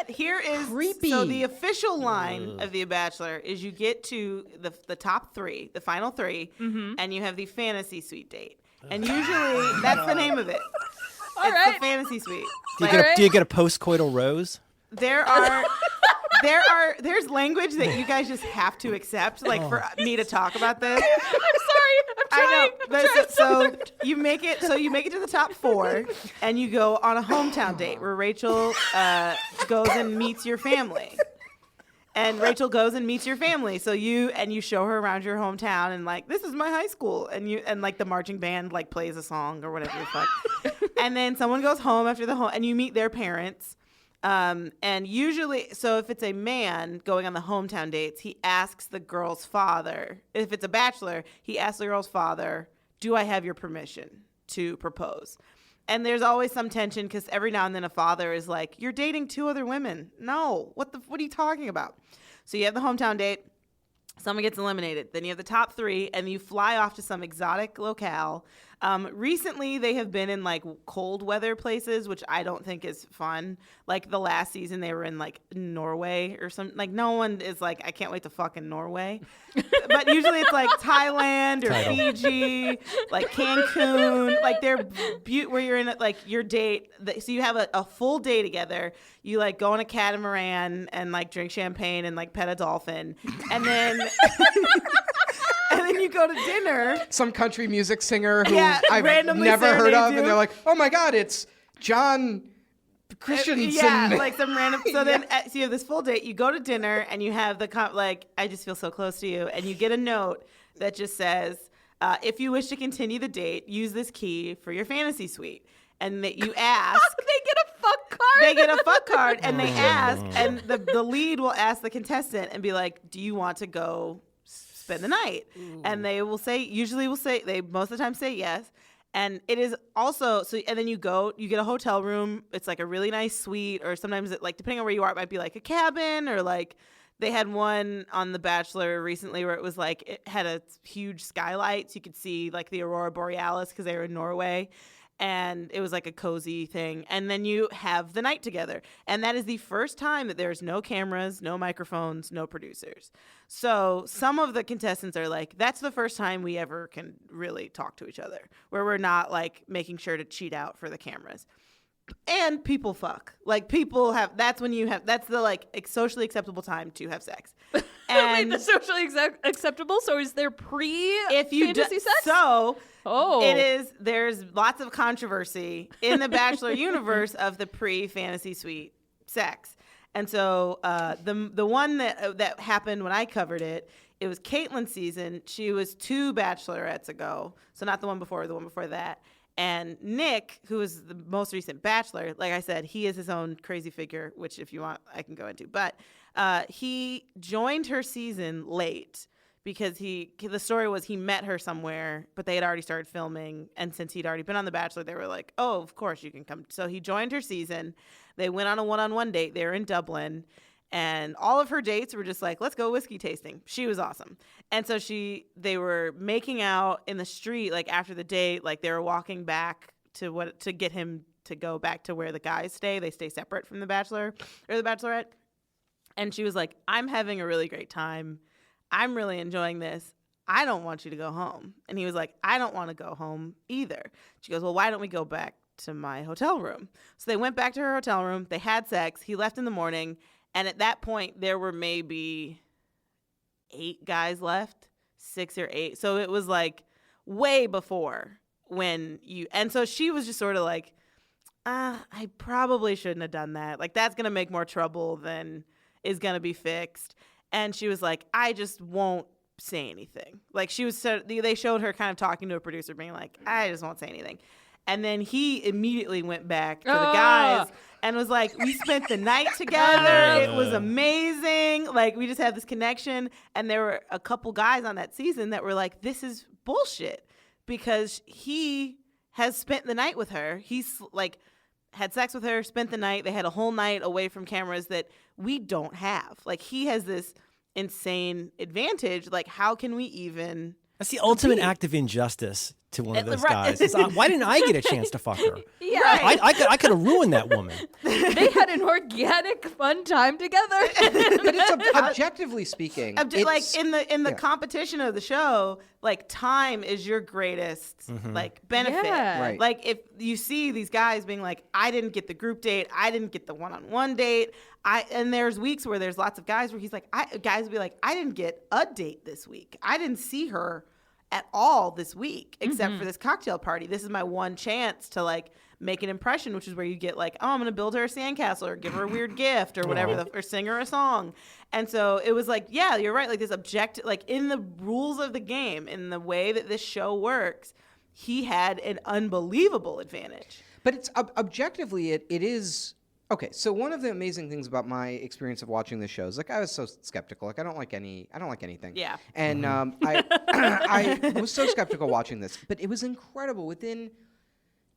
here is creepy. So the official line of The Bachelor is you get to the top 3, the final 3, and you have the fantasy suite date. And usually that's the name of it. It's right. the fantasy suite. Do you get a post-coital rose? There's language that you guys just have to accept, like for me to talk about this. I'm sorry. I'm trying. I know, I'm but trying so you make it to the top 4, and you go on a hometown date where Rachel goes and meets your family. And Rachel goes and meets your family. So you show her around your hometown and like, this is my high school. And like the marching band like plays a song or whatever the fuck. And then someone goes home after and you meet their parents. And usually, so if it's a man going on the hometown dates, he asks the girl's father. If it's a bachelor, he asks the girl's father, do I have your permission to propose? And there's always some tension because every now and then a father is like, you're dating 2 other women. No, what are you talking about? So you have the hometown date. Someone gets eliminated. Then you have the top 3, and you fly off to some exotic locale. Recently, they have been in like cold weather places, which I don't think is fun. Like the last season, they were in like Norway or something. Like no one is like, I can't wait to fuck in Norway. But usually it's like Thailand or Fiji, like Cancun. Like they're where you're in like your date. So you have a full day together. You like go on a catamaran and like drink champagne and like pet a dolphin, and then. And then you go to dinner. Some country music singer who Yeah, I've randomly never heard of, serenade and they're you. like, "Oh my God, it's John Christensen." Yeah, like some random. So then, Yeah. so you have this full date. You go to dinner, and you have like, I just feel so close to you, and you get a note that just says, if you wish to continue the date, use this key for your fantasy suite. And that you ask. They get a fuck card. They get a fuck card, and they ask, and the lead will ask the contestant and be like, "Do you want to go spend the night?" And they will say, they most of the time say yes. And it is also and then you get a hotel room. It's like a really nice suite, or sometimes it, like depending on where you are, it might be like a cabin, or like they had one on The Bachelor recently where it was like it had a huge skylight, so you could see like the aurora borealis because they were in Norway. And it was like a cozy thing. And then you have the night together. And that is the first time that there's no cameras, no microphones, no producers. So some of the contestants are like, that's the first time we ever can really talk to each other, where we're not like making sure to cheat out for the cameras. And people fuck. Like that's the like socially acceptable time to have sex. And Wait, the socially acceptable. So is there fantasy sex? So Oh. there's lots of controversy in the Bachelor universe of the pre-fantasy suite sex. And so the one that happened when I covered it, it was Caitlin's season. She was 2 Bachelorettes ago. So not the one before, the one before that. And Nick, who is the most recent Bachelor, like I said, he is his own crazy figure, which if you want, I can go into. But he joined her season late because the story was he met her somewhere, but they had already started filming. And since he'd already been on The Bachelor, they were like, oh, of course you can come. So he joined her season. They went on a one-on-one date. They were in Dublin. And all of her dates were just like, let's go whiskey tasting. She was awesome. And so they were making out in the street, like after the date, like they were walking back to get him to go back to where the guys stay. They stay separate from the Bachelor or the Bachelorette. And she was like, I'm having a really great time. I'm really enjoying this. I don't want you to go home. And he was like, I don't want to go home either. She goes, well, why don't we go back to my hotel room? So they went back to her hotel room. They had sex. He left in the morning. And at that point, there were maybe 8 guys left, 6 or 8. So it was like way before and so she was just sort of like, I probably shouldn't have done that. Like, that's going to make more trouble than is going to be fixed. And she was like, I just won't say anything. Like, they showed her kind of talking to a producer being like, I just won't say anything. And then he immediately went back to the guys and was like, we spent the night together. It was amazing. Like, we just had this connection. And there were a couple guys on that season that were like, this is bullshit, because he has spent the night with her. He's like had sex with her, spent the night. They had a whole night away from cameras that we don't have. Like, he has this insane advantage. Like, how can we even... That's the ultimate act of injustice to one of those guys. Why didn't I get a chance to fuck her? Yeah. Right. I could have ruined that woman. They had an organic, fun time together. But it's objectively speaking, like in the competition of the show, like, time is your greatest like benefit. Yeah. Right. Like, if you see these guys being like, I didn't get the group date, I didn't get the one-on-one date, and there's weeks where there's lots of guys where he's like, guys will be like, I didn't get a date this week. I didn't see her at all this week, except for this cocktail party. This is my one chance to like make an impression, which is where you get like, oh, I'm going to build her a sandcastle or give her a weird gift or whatever, or sing her a song. And so it was like, yeah, you're right. Like, this objective, like, in the rules of the game, in the way that this show works, he had an unbelievable advantage. But it's objectively, it is okay. So one of the amazing things about my experience of watching the show is, like, I was so skeptical. Like, I don't like anything. Yeah. And I was so skeptical watching this, but it was incredible. Within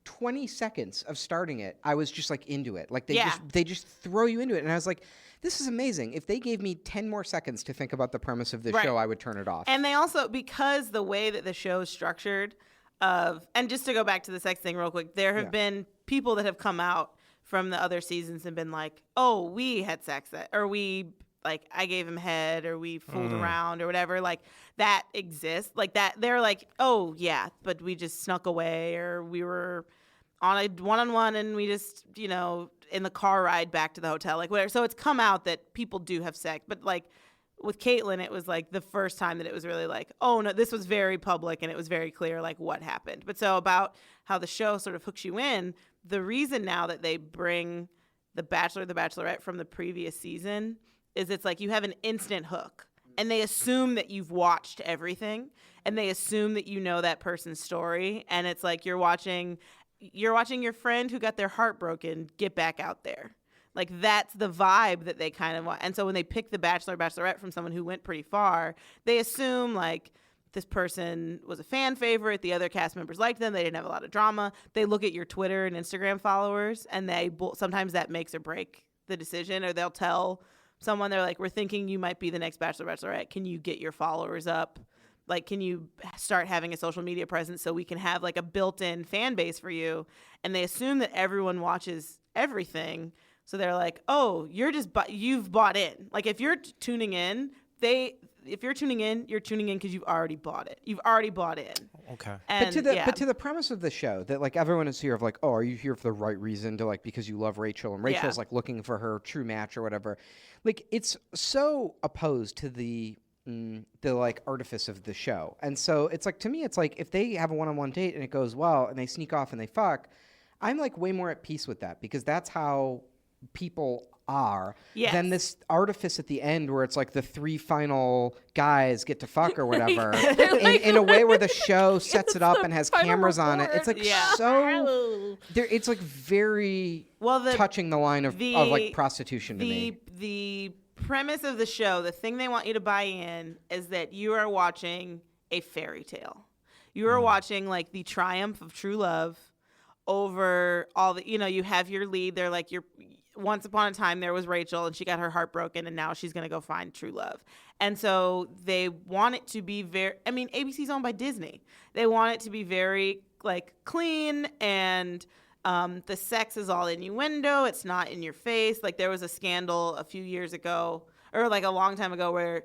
20 seconds of starting it, I was just like into it. Like, they just throw you into it, and I was like, this is amazing. If they gave me 10 more seconds to think about the premise of the show, I would turn it off. And they also, because the way that the show is structured, and just to go back to the sex thing real quick, there have been people that have come out from the other seasons and been like, oh, we had sex, or we, like, I gave him head, or we fooled around, or whatever. Like, that exists. Like, that, they're like, oh, yeah, but we just snuck away, or we were on a one-on-one and we just, you know, in the car ride back to the hotel, like, whatever. So it's come out that people do have sex. But, like, with Caitlyn, it was, like, the first time that it was really like, oh, no, this was very public, and it was very clear, like, what happened. But so about how the show sort of hooks you in, the reason now that they bring The Bachelor, The Bachelorette from the previous season is it's like you have an instant hook. And they assume that you've watched everything, and they assume that you know that person's story. And it's like you're watching your friend who got their heart broken get back out there. Like, that's the vibe that they kind of want. And so when they pick the Bachelor, Bachelorette from someone who went pretty far, they assume, like, this person was a fan favorite. The other cast members liked them. They didn't have a lot of drama. They look at your Twitter and Instagram followers, and sometimes that makes or break the decision. Or they'll tell someone, they're like, we're thinking you might be the next Bachelor, Bachelorette. Can you get your followers up? Like, can you start having a social media presence so we can have, like, a built-in fan base for you? And they assume that everyone watches everything. So they're like, oh, you've bought in. Like, if you're tuning in, you're tuning in because you've already bought it. You've already bought in. Okay. But to the premise of the show, that, like, everyone is here of, like, oh, are you here for the right reason, to, like, because you love Rachel, and Rachel's like looking for her true match or whatever. Like, it's so opposed to the like artifice of the show. And so it's like, to me, it's like, if they have a one-on-one date and it goes well and they sneak off and they fuck, I'm like way more at peace with that, because that's how people are, than this artifice at the end where it's like the 3 final guys get to fuck or whatever, in a way where the show sets it up and has cameras on it. It's like so, it's like very touching the line of like prostitution to me. The premise of the show, the thing they want you to buy in, is that you are watching a fairy tale. You are watching, like, the triumph of true love over all the, you know, you have your lead. They're like, once upon a time there was Rachel and she got her heart broken, and now she's going to go find true love. And so they want it to be ABC's owned by Disney. They want it to be very, like, clean, and the sex is all innuendo. It's not in your face. Like, there was a scandal a few years ago, or like a long time ago, where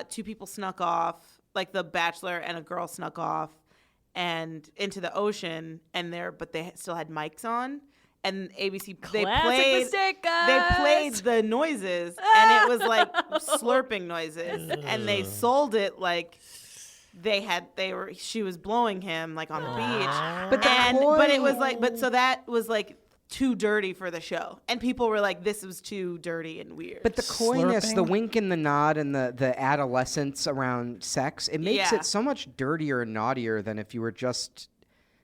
2 people snuck off, like the Bachelor and a girl snuck off and into the ocean, but they still had mics on. And ABC, they played the noises, and it was like slurping noises, and they sold it like she was blowing him, like, on the beach. But it was like, so that was like too dirty for the show, and people were like, this was too dirty and weird. But the coyness, the wink and the nod, and the adolescence around sex, it makes it so much dirtier and naughtier than if you were just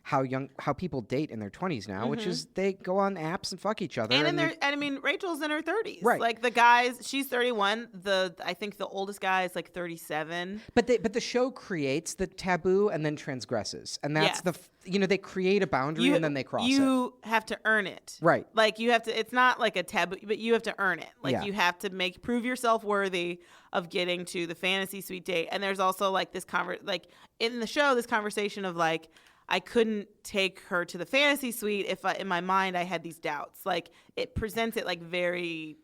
how people date in their 20s now, which is they go on apps and fuck each other. And I mean, Rachel's in her 30s. Right. Like the guys, she's 31. I think the oldest guy is like 37. But the show creates the taboo and then transgresses, and that's they create a boundary and then they cross it. You have to earn it. Right. Like you have to. It's not like a taboo, but you have to earn it. Like Yeah. you have to prove yourself worthy of getting to the fantasy suite date. And there's also like this like in the show, this conversation of like, I couldn't take her to the fantasy suite if in my mind I had these doubts. Like it presents it like very,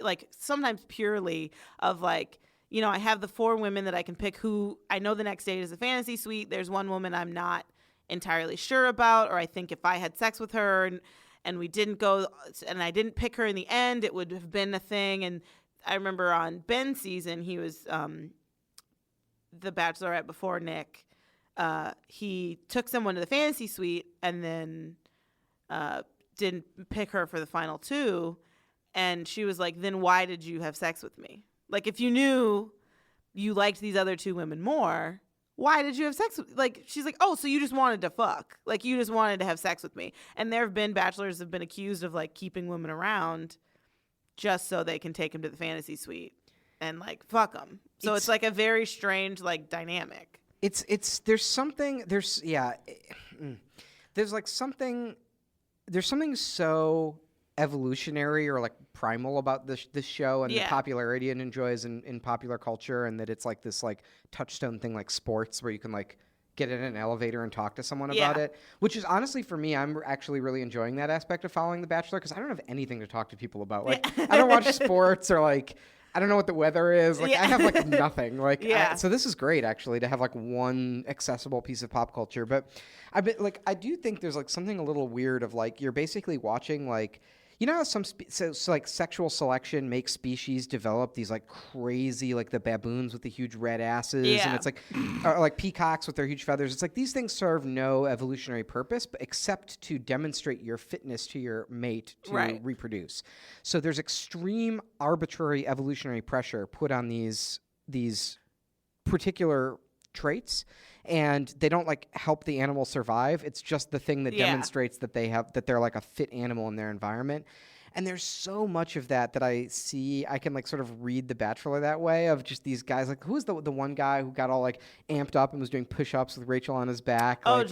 like sometimes purely of like, I have the 4 women that I can pick who I know the next date is a fantasy suite. There's one woman I'm not entirely sure about, or I think if I had sex with her and we didn't go and I didn't pick her in the end, it would have been a thing. And I remember on Ben's season, he was the Bachelorette before Nick. He took someone to the fantasy suite and then didn't pick her for the final 2. And she was like, then why did you have sex with me? Like, if you knew you liked these other 2 women more, why did you have sex with me? Like, she's like, oh, so you just wanted to fuck. Like, you just wanted to have sex with me. And there have been bachelors have been accused of, like, keeping women around just so they can take them to the fantasy suite and, like, fuck them. So it's like a very strange, like, dynamic. There's something so evolutionary or like primal about this show and the popularity it enjoys in popular culture, and that it's like this like touchstone thing like sports where you can like get in an elevator and talk to someone about it, which is honestly for me, I'm actually really enjoying that aspect of following The Bachelor because I don't have anything to talk to people about. Like I don't watch sports or like I don't know what the weather is. Like I have like nothing. Like so this is great actually to have like one accessible piece of pop culture. But I do think there's like something a little weird of like you're basically watching like how some so like sexual selection makes species develop these like crazy like the baboons with the huge red asses and it's like or like peacocks with their huge feathers. It's like these things serve no evolutionary purpose but except to demonstrate your fitness to your mate to reproduce. So there's extreme arbitrary evolutionary pressure put on these particular traits, and they don't like help the animal survive. It's just the thing that demonstrates that they're like a fit animal in their environment. And there's so much of that I see. I can like sort of read The Bachelor that way of just these guys. Like who's the one guy who got all like amped up and was doing push-ups with Rachel on his back? Oh, like,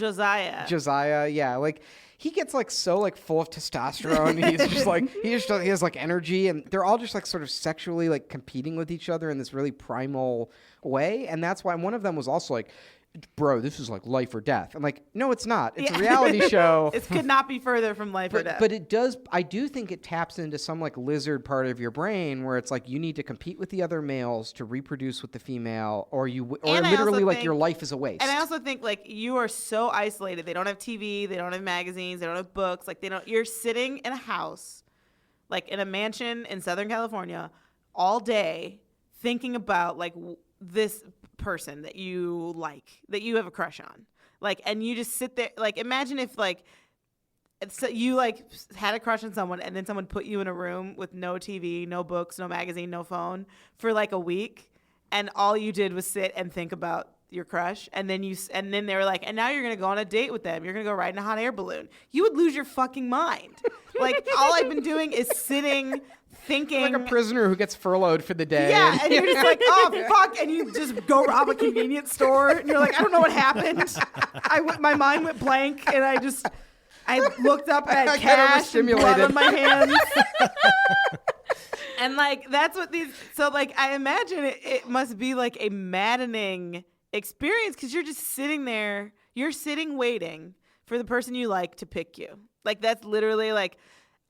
Josiah, yeah. Like he gets like so like full of testosterone. He's just like he has like energy, and they're all just like sort of sexually like competing with each other in this really primal way. And that's why one of them was also like, bro, this is like life or death. I'm like, no, it's not. It's a reality show. It could not be further from life or death. But it does. I do think it taps into some like lizard part of your brain where it's like you need to compete with the other males to reproduce with the female, or literally like your life is a waste. And I also think like you are so isolated. They don't have TV. They don't have magazines. They don't have books. Like you're sitting in a house, like in a mansion in Southern California, all day thinking about like this person that you like, that you have a crush on, like, and you just sit there. Like imagine if like you like had a crush on someone and then someone put you in a room with no TV, no books, no magazine, no phone for like a week, and all you did was sit and think about your crush, and then they were like, and now you're gonna go on a date with them, you're gonna go ride in a hot air balloon. You would lose your fucking mind. Like all I've been doing is sitting thinking like a prisoner who gets furloughed for the day. Yeah, and you're just like, oh fuck, and you just go rob a convenience store, and you're like, I don't know what happened. My mind went blank, and I looked up and I had cash and blood on my hands. And like that's what so like I imagine it must be like a maddening experience because you're just sitting there, you're sitting waiting for the person you like to pick you. Like that's literally like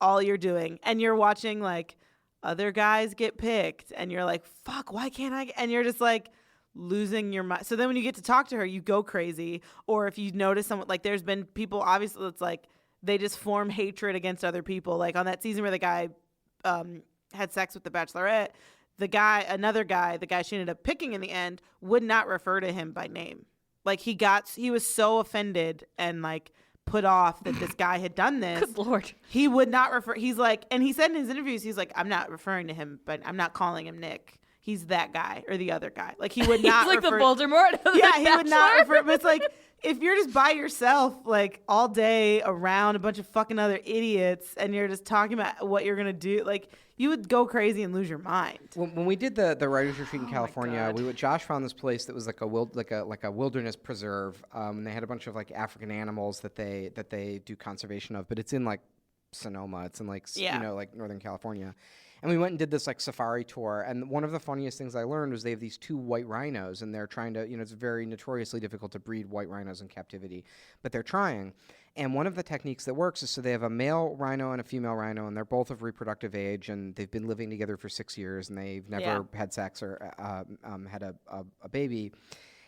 all you're doing, and you're watching like other guys get picked, and you're like, fuck, why can't I? And you're just like losing your mind. So then when you get to talk to her, you go crazy. Or if you notice someone, like there's been people, obviously it's like they just form hatred against other people. Like on that season where the guy had sex with the Bachelorette, the guy she ended up picking in the end would not refer to him by name. Like he was so offended and like put off that this guy had done this. Good Lord. He would not refer. He's like, and he said in his interviews, he's like, I'm not referring to him, but I'm not calling him Nick. He's that guy or the other guy. Like he would not. He's like refer, the Voldemort. Of the he would not refer. But it's like if you're just by yourself, like all day around a bunch of fucking other idiots, and you're just talking about what you're gonna do, like you would go crazy and lose your mind. When we did the writers retreat in California, Josh found this place that was like a wilderness preserve. And they had a bunch of like African animals that they do conservation of, but it's in like Sonoma. It's in like like Northern California. And we went and did this like safari tour, and one of the funniest things I learned was they have these 2 white rhinos, and they're trying to, it's very notoriously difficult to breed white rhinos in captivity, but they're trying. And one of the techniques that works is so they have a male rhino and a female rhino, and they're both of reproductive age, and they've been living together for 6 years, and they've never had sex or had a baby.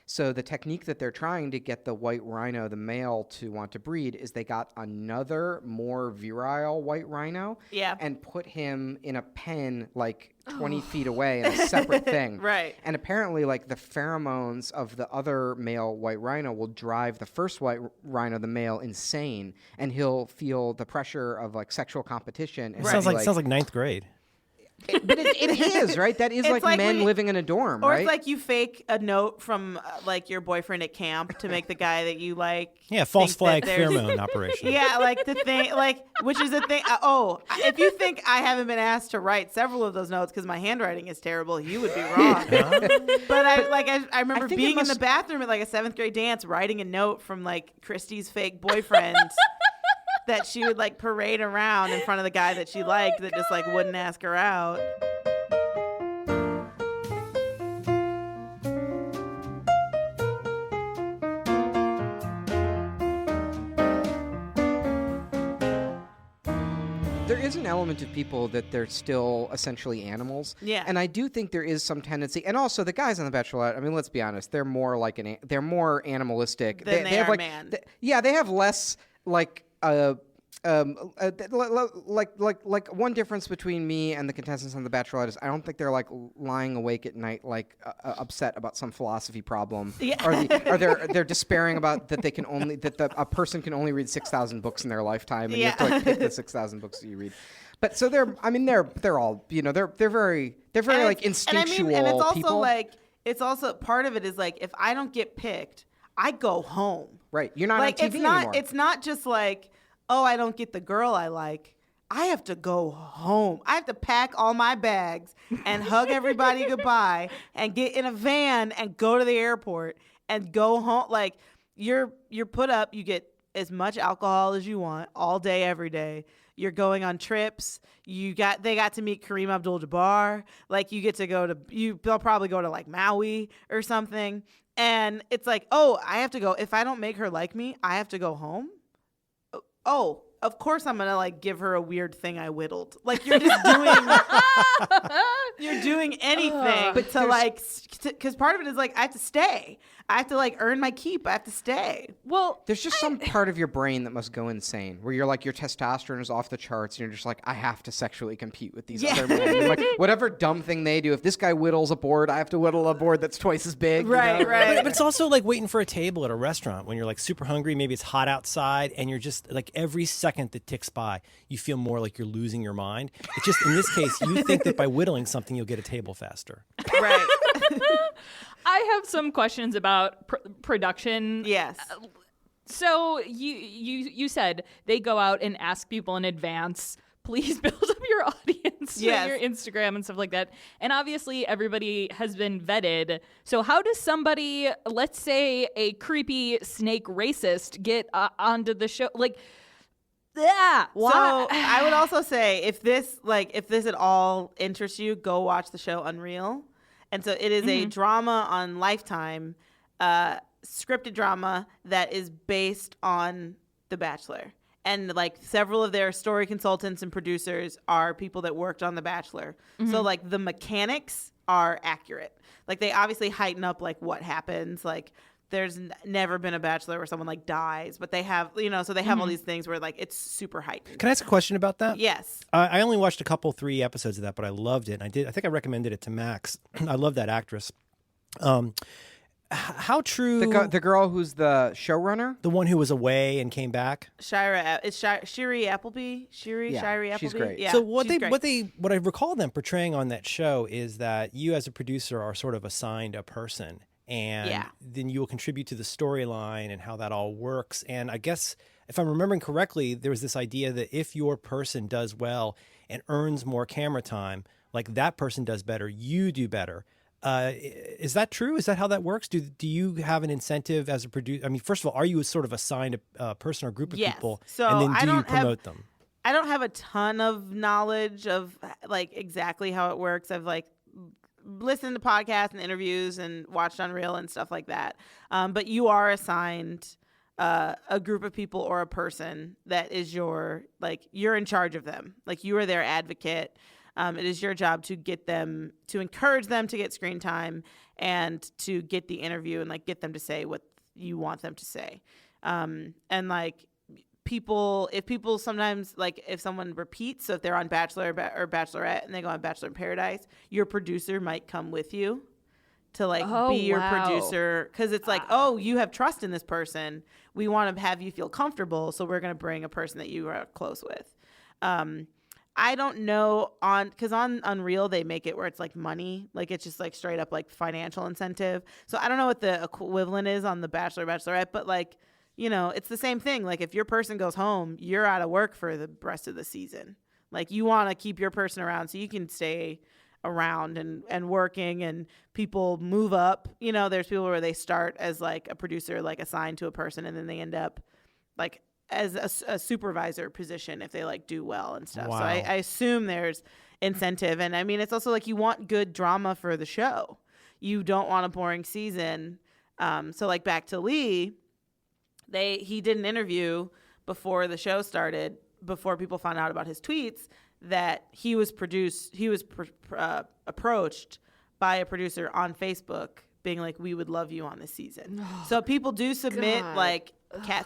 So the technique that they're trying to get the white rhino, the male, to want to breed is they got another more virile white rhino and put him in a pen like 20 feet away in a separate thing. Right. And apparently like the pheromones of the other male white rhino will drive the first white rhino, the male, insane, and he'll feel the pressure of like sexual competition. And Sounds like ninth grade. But it is, right? That is like men living in a dorm, or right? Or it's like you fake a note from like your boyfriend at camp to make the guy that you like. Yeah, false flag pheromone operation. Yeah, like the thing, like, which is the thing. If you think I haven't been asked to write several of those notes because my handwriting is terrible, you would be wrong. But I remember being in the bathroom at like a 7th grade dance, writing a note from like Christy's fake boyfriend. That she would like parade around in front of the guy that she liked that just like wouldn't ask her out. There is an element of people that they're still essentially animals. Yeah. And I do think there is some tendency, and also the guys on The Bachelorette, I mean, let's be honest, they're more like they're more animalistic. Than they have are like, man. They have less like like one difference between me and the contestants on The Bachelorette is I don't think they're like lying awake at night like upset about some philosophy problem, or they're despairing about that a person can only read 6,000 books in their lifetime, and you have to like pick the 6,000 books that you read. But so they're all they're very like instinctual and it's also people. like it's also part of it is like if I don't get picked, I go home. Right, you're not like on TV anymore. It's not just like, oh, I don't get the girl I like. I have to go home. I have to pack all my bags and hug everybody goodbye and get in a van and go to the airport and go home. Like you're put up, you get as much alcohol as you want all day, every day. You're going on trips. They got to meet Kareem Abdul-Jabbar. Like they'll probably go to like Maui or something. And it's like, oh, I have to go. If I don't make her like me, I have to go home. Oh, of course I'm gonna like give her a weird thing I whittled. Like you're just doing anything, but because part of it is like I have to stay. I have to like earn my keep. I have to stay. Well, there's just some part of your brain that must go insane, where you're like your testosterone is off the charts, and you're just like, I have to sexually compete with these other men. And like whatever dumb thing they do, if this guy whittles a board, I have to whittle a board that's twice as big. Right. But it's also like waiting for a table at a restaurant when you're like super hungry. Maybe it's hot outside, and you're just like every second that ticks by, you feel more like you're losing your mind. It's just in this case, you think that by whittling something, you'll get a table faster. Right. I have some questions about production. Yes. So you said they go out and ask people in advance, please build up your audience on your Instagram and stuff like that. And obviously everybody has been vetted. So how does somebody, let's say a creepy snake racist, get onto the show? Like, yeah. So I would also say if this at all interests you, go watch the show Unreal. And so it is a drama on Lifetime, scripted drama that is based on The Bachelor. And like several of their story consultants and producers are people that worked on The Bachelor. So like the mechanics are accurate. Like they obviously heighten up like what happens. Like there's never been a Bachelor where someone like dies, but they have, so they have all these things where like it's super heightened. Can I ask a question about that? Yes. I only watched 3 episodes of that, but I loved it. And I think I recommended it to Max. I love that actress. How true? The girl who's the showrunner? The one who was away and came back? Shiri Appleby? Shiri Appleby? She's great. Yeah, so what I recall them portraying on that show is that you as a producer are sort of assigned a person, and then you will contribute to the storyline and how that all works. And I guess if I'm remembering correctly, there was this idea that if your person does well and earns more camera time, like that person does better, you do better. Is that true? Is that how that works? Do you have an incentive as a producer? I mean, first of all, are you sort of assigned a person or group of people, so and then I do you don't promote them? I don't have a ton of knowledge of like exactly how it works. I've like listened to podcasts and interviews and watched Unreal and stuff like that. But you are assigned a group of people or a person that is you're in charge of them. Like you are their advocate. It is your job to get them, to encourage them to get screen time and to get the interview and like get them to say what you want them to say. And like if people sometimes, like if someone repeats, so if they're on Bachelor or Bachelorette and they go on Bachelor in Paradise, your producer might come with you to like be your producer. Cause it's like, oh, you have trust in this person. We want to have you feel comfortable. So we're going to bring a person that you are close with. I don't know because on Unreal, they make it where it's like money. Like it's just like straight up like financial incentive. So I don't know what the equivalent is on the Bachelor, Bachelorette, but like, you know, it's the same thing. Like if your person goes home, you're out of work for the rest of the season. Like you want to keep your person around so you can stay around and working, and people move up. You know, there's people where they start as like a producer, like assigned to a person, and then they end up like as a supervisor position if they like do well and stuff. Wow. So I assume there's incentive. And I mean, it's also like you want good drama for the show. You don't want a boring season. So like back to Lee, he did an interview before the show started, before people found out about his tweets, that he was approached by a producer on Facebook being like, we would love you on this season. So people do submit like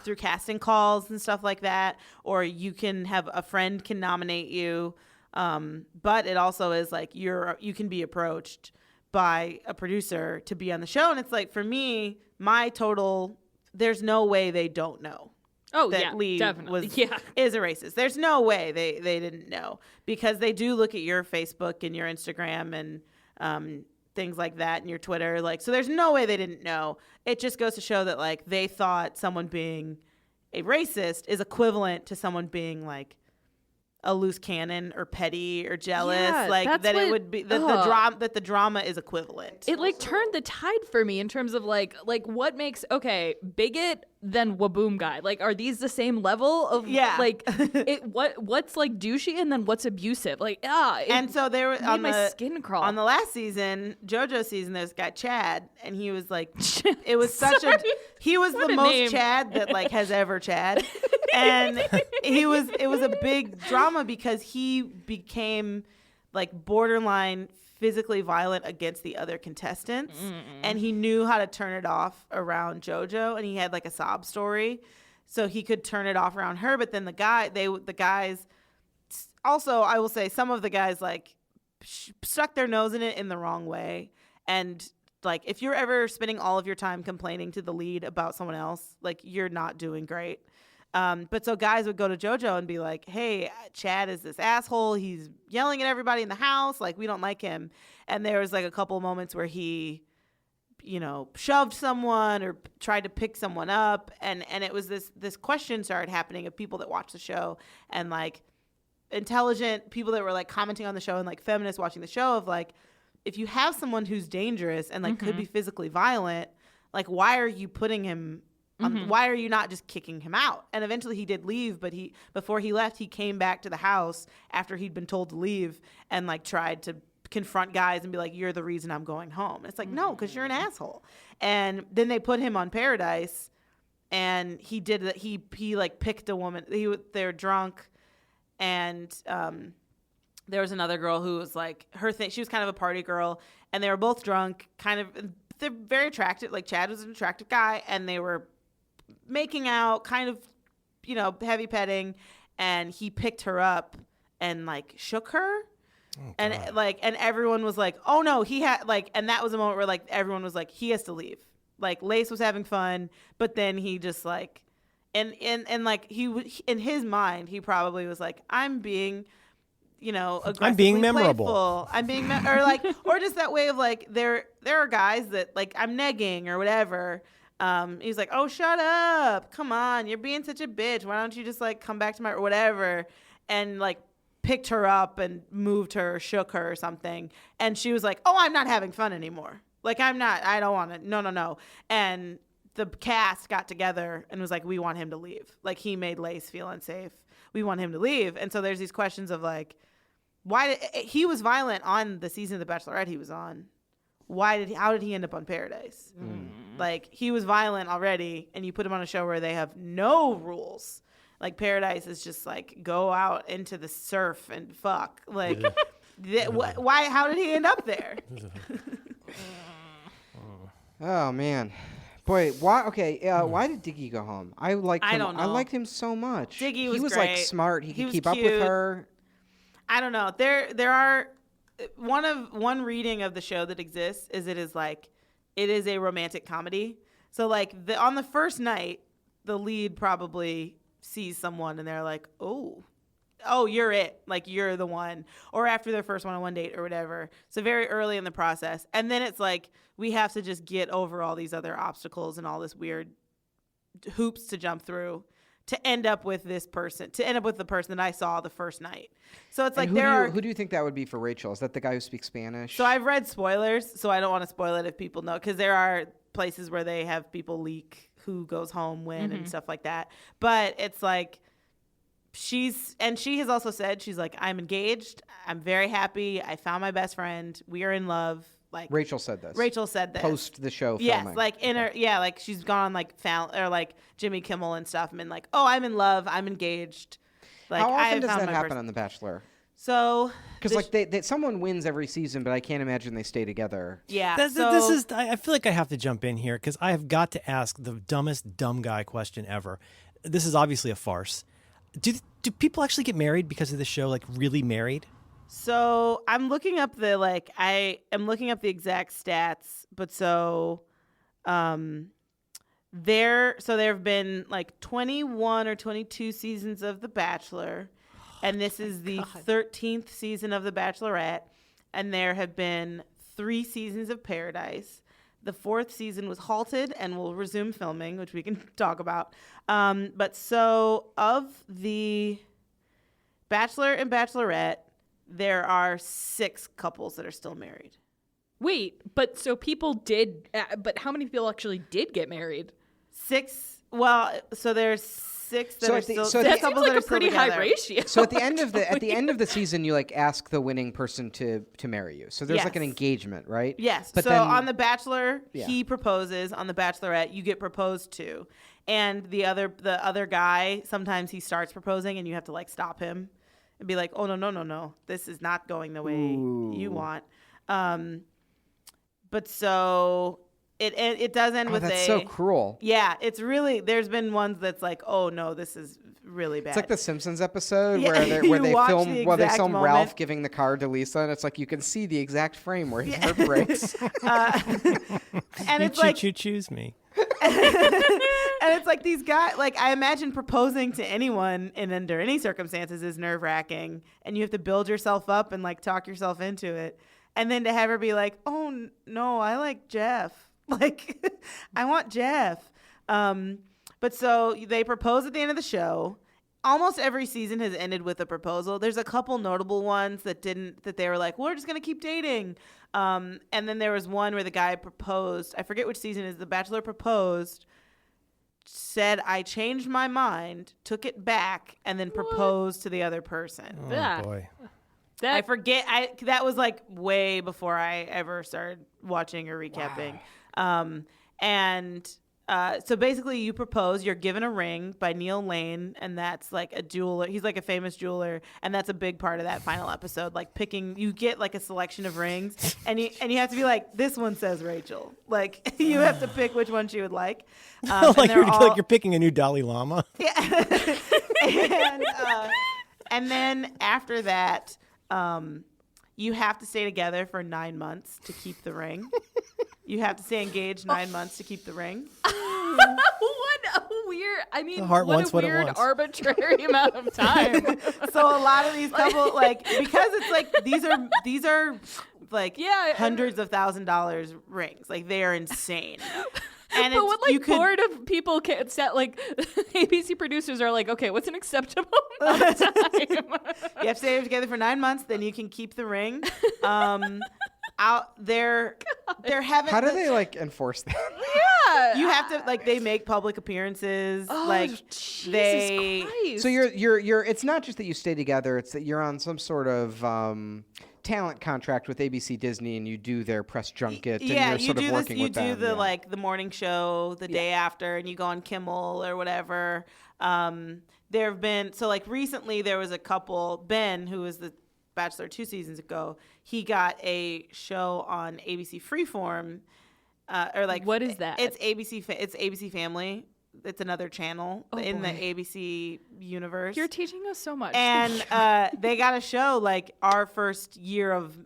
through casting calls and stuff like that, or you can have a friend can nominate you. But it also is like you can be approached by a producer to be on the show. And it's like, for me, there's no way they don't know. Oh, that yeah, Lee definitely. is a racist. There's no way they didn't know, because they do look at your Facebook and your Instagram and things like that and your Twitter. Like, so there's no way they didn't know. It just goes to show that like they thought someone being a racist is equivalent to someone being like a loose cannon or petty or jealous. Yeah, like that it would be that the drama is equivalent. It like turned the tide for me in terms of like what makes bigot then waboom guy. Like, are these the same level of like what's like douchey and then what's abusive? Like and so there was on my skin crawl. On the last season, JoJo's season, there's got Chad, and he was like it was such he was the most name. Chad that like has ever Chad. And it was a big drama because he became like borderline physically violent against the other contestants. And he knew how to turn it off around JoJo, and he had like a sob story so he could turn it off around her. But then the guys also, I will say, some of the guys like stuck their nose in it in the wrong way. And like, if you're ever spending all of your time complaining to the lead about someone else, like, you're not doing great. But so guys would go to JoJo and be like, hey, Chad is this asshole. He's yelling at everybody in the house. Like, we don't like him. And there was like a couple moments where he, you know, shoved someone or tried to pick someone up. And it was this question started happening of people that watch the show, and like intelligent people that were like commenting on the show, and like feminists watching the show, of like, if you have someone who's dangerous and like could be physically violent, like, why are you putting him why are you not just kicking him out? And eventually he did leave, but before he left, he came back to the house after he'd been told to leave and like tried to confront guys and be like, you're the reason I'm going home. It's like, no, because you're an asshole. And then they put him on Paradise, and he did that. He like picked a woman. They're drunk, and there was another girl who was like, her thing, she was kind of a party girl, and they were both drunk, they're very attractive. Like, Chad was an attractive guy, and they were making out, kind of, you know, heavy petting, and he picked her up and like shook her. And like, and everyone was like, oh no, he had like, and that was a moment where like everyone was like, he has to leave. Like, Lace was having fun, but then he just like, and like he in his mind, he probably was like, I'm being aggressively being memorable. playful. I'm being or just that way of like there are guys that like I'm negging or whatever. He's like, oh, shut up, come on, you're being such a bitch, why don't you just like come back to my or whatever, and like picked her up and moved her or shook her or something, and she was like, oh, I'm not having fun anymore, like I don't want to, no, and the cast got together and was like, we want him to leave, like he made Lace feel unsafe, we want him to leave. And so there's these questions of like, he was violent on the season of The Bachelorette he was on. How did he end up on Paradise? Like, he was violent already, and you put him on a show where they have no rules. Like, Paradise is just like, go out into the surf and fuck. Like, how did he end up there? Oh man, boy, why? Okay, why did Diggy go home? I liked him. I don't know. I liked him so much. Diggy was He was great. like smart. He could was keep up with cute. her. I don't know. There are one reading of the show that exists is it is a romantic comedy. So like on the first night, the lead probably sees someone and they're like, oh, you're it. Like you're the one. Or after their first one-on-one date or whatever. So very early in the process. And then it's like, we have to just get over all these other obstacles and all this weird hoops to jump through to end up with the person that I saw the first night. So it's like who do you think that would be for Rachel? Is that the guy who speaks Spanish? So I've read spoilers, so I don't want to spoil it if people know, because there are places where they have people leak who goes home when and stuff like that. But it's like she has also said, she's like, I'm engaged, I'm very happy, I found my best friend, we are in love. Like Rachel said this. Post the show filming. Yes, like like she's gone like like Jimmy Kimmel and stuff and been like, oh, I'm in love, I'm engaged. Like, how often I does found that my happen person. on The Bachelor? So Because like someone wins every season, but I can't imagine they stay together. yeah. I feel like I have to jump in here because I have got to ask the dumbest dumb guy question ever. This is obviously a farce. Do people actually get married because of the show? Like really married? So I'm looking up the exact stats, but there have been like 21 or 22 seasons of The Bachelor, and this is the 13th season of The Bachelorette, and there have been 3 seasons of Paradise. The 4th season was halted and will resume filming, which we can talk about. But so of the Bachelor and Bachelorette, there are 6 couples that are still married. Wait, but so people did, but how many people actually did get married? 6. Well, so there's 6 that are still. so That the- seems like a pretty high ratio. So at the end of the season, you like ask the winning person to marry you. So there's like an Yes. engagement, right? Yes. But so then, on The Bachelor, Yeah. he proposes. On The Bachelorette, you get proposed to. And the other guy, sometimes he starts proposing and you have to like stop him and be like, oh, no. This is not going the way you want. But so it does end with that's so cruel. Yeah, it's really, there's been ones that's like, oh no, this is really bad. It's like the Simpsons episode Yeah, where they you watch film the they exact film moment. Ralph giving the card to Lisa, and it's like you can see the exact frame where his heart breaks. and it's like, choose me. and it's like these guys, like I imagine proposing to anyone and under any circumstances is nerve wracking, and you have to build yourself up and like talk yourself into it. And then to have her be like, oh no, I like Jeff. Like, I want Jeff. But so they propose at the end of the show. Almost every season has ended with a proposal. There's a couple notable ones that they were like, we're just going to keep dating. And then there was one where the guy proposed. I forget which season it is. The Bachelor proposed, said, I changed my mind, took it back, and then proposed to the other person. Oh Yeah. boy. I forget. That was like way before I ever started watching or recapping. So basically, you propose. You're given a ring by Neil Lane, and that's like a jeweler. He's like a famous jeweler, and that's a big part of that final episode. Like picking, you get like a selection of rings, and you have to be like, this one says Rachel. Like you have to pick which one she would like. Like you're picking a new Dalai Lama. Yeah. And then after that, you have to stay together for 9 months to keep the ring. You have to stay engaged 9 months to keep the ring. What a weird. I mean, The heart what wants a what it weird wants. arbitrary amount of time. So a lot of these couple, like, because it's like these are like hundreds of $1,000 rings. Like, they are insane. And But it's, what, like, you could, board of people can set, like, ABC producers are like, okay, what's an acceptable amount of time? you have to stay together for 9 months, then you can keep the ring. Out there, they're having. How do they like enforce that? Yeah. You have to, like, they make public appearances. Oh, like Jesus they. Christ. So you're. It's not just that you stay together. It's that you're on some sort of talent contract with ABC Disney, and you do their press junket. Yeah, and you're you sort do of this. working You with do them. the yeah. like the morning show the day after, and you go on Kimmel or whatever. There have been like recently there was a couple. Ben, who was the Bachelor 2 seasons ago, he got a show on ABC Freeform, or like What is that? It's ABC. It's ABC Family. It's another channel in the boy. ABC universe. You're teaching us so much. And they got a show like our first year of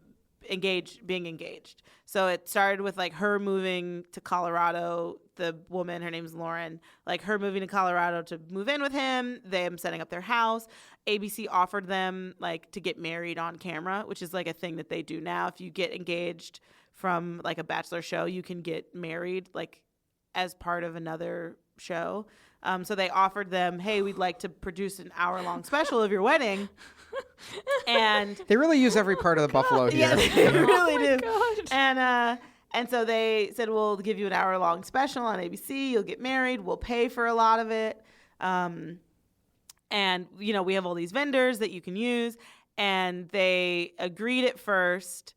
being engaged. So it started with like her moving to Colorado. The woman, her name's Lauren, like her moving to Colorado to move in with him. Them setting up their house. ABC offered them like to get married on camera, which is like a thing that they do now. If you get engaged from like a Bachelor show, you can get married like as part of another show. So they offered them, hey, we'd like to produce an hour-long special of your wedding. And They really use every part of the buffalo here. yeah, they really do. God. And so they said, we'll give you an hour-long special on ABC. You'll get married. We'll pay for a lot of it. And, you know, we have all these vendors that you can use. And they agreed at first.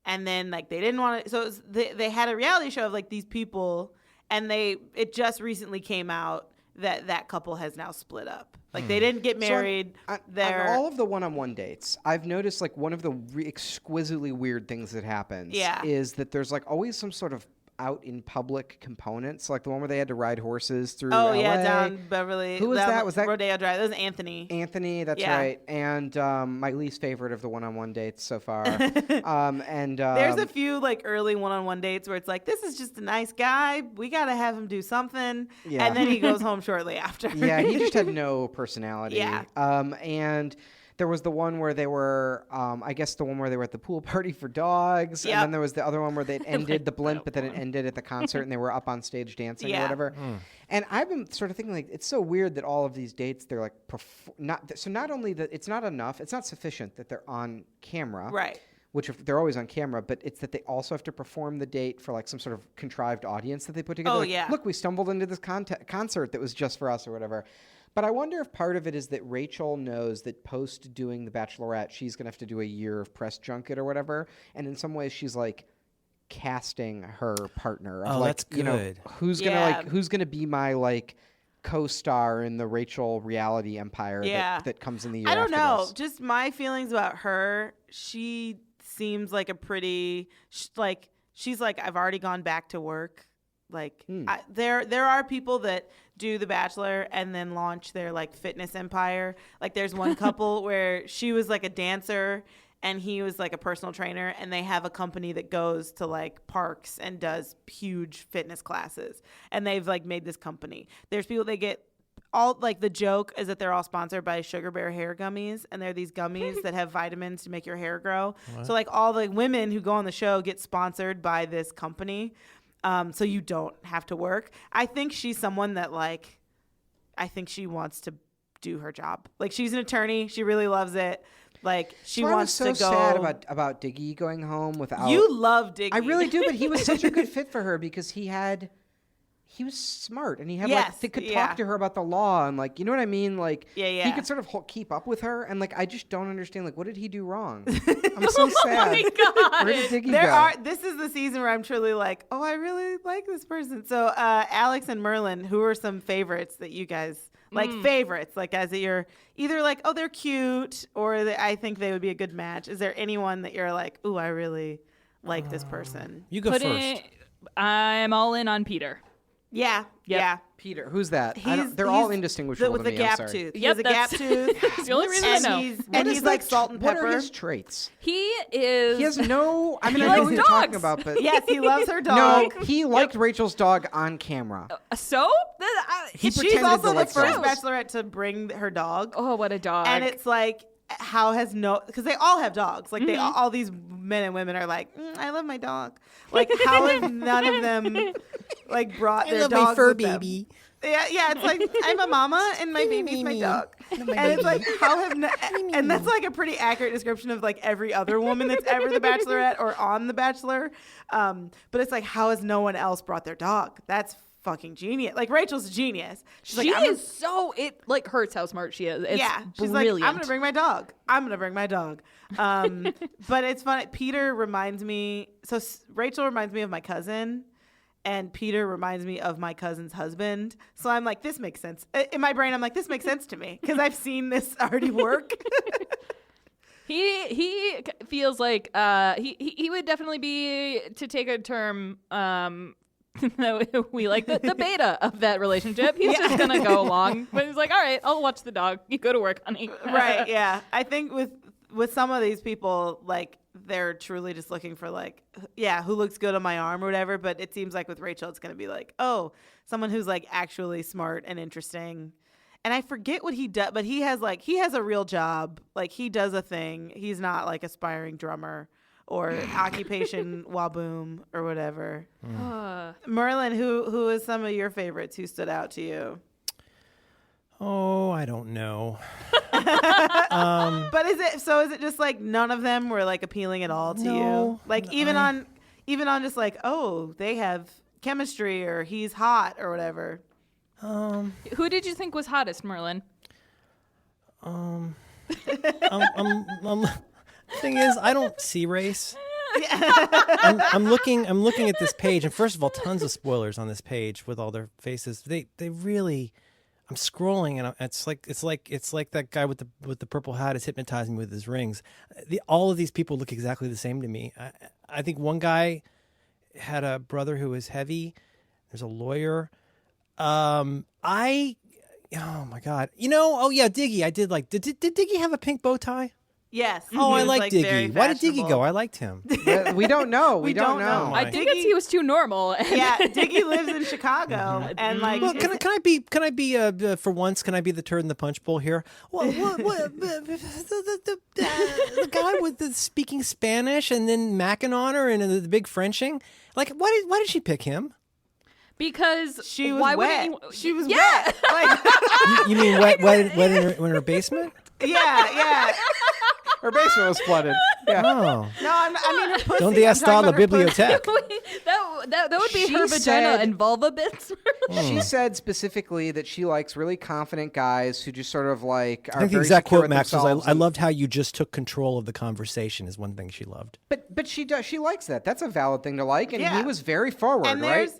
And then, like, they didn't want to. So it was, they had a reality show of, like, these people. And it just recently came out that couple has now split up. Like, they didn't get married. On They're all of the one-on-one dates, I've noticed like one of the exquisitely weird things that happens is that there's like always some sort of out in public components, like the one where they had to ride horses through Oh, LA. yeah, down Beverly. Who was that? Was that Rodeo Drive? That was Anthony. Anthony, that's Yeah. right. And my least favorite of the one-on-one dates so far. There's There's a few like early one-on-one dates where it's like, this is just a nice guy. We got to have him do something. Yeah. And then he goes home shortly after. Yeah, he just had no personality. Yeah. And there was the one where they were, I guess the one where they were at the pool party for dogs. Yep. And then there was the other one where they ended the blimp, but then it ended at the concert and they were up on stage dancing or Yeah. whatever. And I've been sort of thinking like, it's so weird that all of these dates, they're like, not only that it's not enough, it's not sufficient that they're on camera. Right. Which they're always on camera, but it's that they also have to perform the date for like some sort of contrived audience that they put together. Oh, Like, yeah. Look, we stumbled into this concert that was just for us or whatever. But I wonder if part of it is that Rachel knows that post doing The Bachelorette, she's going to have to do a year of press junket or whatever. And in some ways, she's like casting her partner. Of Oh, like, that's You know, good. who's gonna be my like co-star in the Rachel reality empire that comes in the year I don't after know. this. Just my feelings about her. She seems like a pretty, she's like, I've already gone back to work. Like there are people that do The Bachelor and then launch their like fitness empire. Like there's one couple where she was like a dancer and he was like a personal trainer, and they have a company that goes to like parks and does huge fitness classes, and they've like made this company. There's people they get all like the joke is that they're all sponsored by Sugar Bear hair gummies, and they're these gummies that have vitamins to make your hair grow. So like all the women who go on the show get sponsored by this company. So you don't have to work. I think she's someone that like, I think she wants to do her job. Like she's an attorney. She really loves it. Like she wants I was so to go. sad about Diggy going home without. You love Diggy. I really do, but he was such a good fit for her because he was smart and he had Yes, like they could yeah. talk to her about the law and like you know what I mean, like Yeah. he could sort of keep up with her and like I just don't understand like what did he do wrong? I'm so sad. Oh my God. Where did Diggy go? This is the season where I'm truly like, oh, I really like this person. So Alex and Merlin, who are some favorites that you guys like favorites, like as you're either like, oh, they're cute or I think they would be a good match. Is there anyone that you're like, ooh, I really like this person? You go first. I'm all in on Peter. Yeah. Yep. Yeah. Peter, who's that? He's they're all indistinguishable with to the me. I'm gap sorry. tooth. He Yep, has a gap that's- tooth. It's the only reason I and know. he's, What and is he's that like salt and What pepper. are his traits? He is. He has no. I mean, He I know likes who you're talking dogs. about, but Yes, he loves her no, dog. he liked Rachel's dog on camera. So? He She's pretended also to the like first dogs. Bachelorette to bring her dog. Oh, what a dog. And it's like, how has because they all have dogs. Like, they all these men and women are like, I love my dog. Like, how have none of them, like, brought their dogs with them? Yeah, it's like, I'm a mama and my baby's my dog. And it's like, how have and that's like a pretty accurate description of like every other woman that's ever the Bachelorette or on The Bachelor. But it's like, how has no one else brought their dog? That's fucking genius. Like, Rachel's a genius. She's she like, is so, it like hurts how smart she is. It's she's brilliant. like, I'm gonna bring my dog. I'm gonna bring my dog. But it's funny. Peter reminds me. So Rachel reminds me of my cousin, and Peter reminds me of my cousin's husband. So I'm like, this makes sense. In my brain, I'm like, this makes sense to me because I've seen this already work. He feels like he would definitely be, to take a term that we like, the beta of that relationship. He's just gonna go along, but he's like, all right, I'll watch the dog. You go to work, honey. Right? Yeah. I think with some of these people, like, they're truly just looking for like, who looks good on my arm or whatever. But it seems like with Rachel, it's gonna be like, oh, someone who's like actually smart and interesting. And I forget what he does, but he has a real job. Like, he does a thing. He's not like aspiring drummer or occupation waboom or whatever. Merlin, who is some of your favorites who stood out to you? Oh, I don't know. But is it just like none of them were like appealing at all to you? Like, even on just like, oh, they have chemistry or he's hot or whatever. Who did you think was hottest, Merlin? Thing is, I don't see race. I'm looking at this page, and first of all, tons of spoilers on this page with all their faces. They really. I'm scrolling, and it's like that guy with the purple hat is hypnotizing me with his rings. All of these people look exactly the same to me. I think one guy had a brother who was heavy. There's a lawyer. Oh my God. Oh yeah, Diggy. I did like. Did Diggy have a pink bow tie? Yes. Oh, I He was, like very Diggy. Why did Diggy fashionable. go? I liked him. We don't know. We don't know. Why? I think it's he was too normal. Yeah, Diggy lives in Chicago, and like, Well, can I be for once? Can I be the turd in the punch bowl here? What the guy with the speaking Spanish and then macking on her and the big Frenching? Like, why did she pick him? Because she was why wet. wouldn't you? She was wet. Like, You mean wet in her basement? yeah. Her basement was flooded. Yeah. Oh, No, I mean her pussy. donde I'm está talking la about her pussy. biblioteca? that would be She her vagina said- and vulva bits. She said specifically that she likes really confident guys who just sort of like are I think the very exact secure quote, with Max, was, themselves I and- loved how you just took control of the conversation is one thing she loved. But she does. She likes that. That's a valid thing to like, and Yeah. he was very forward, And right? there's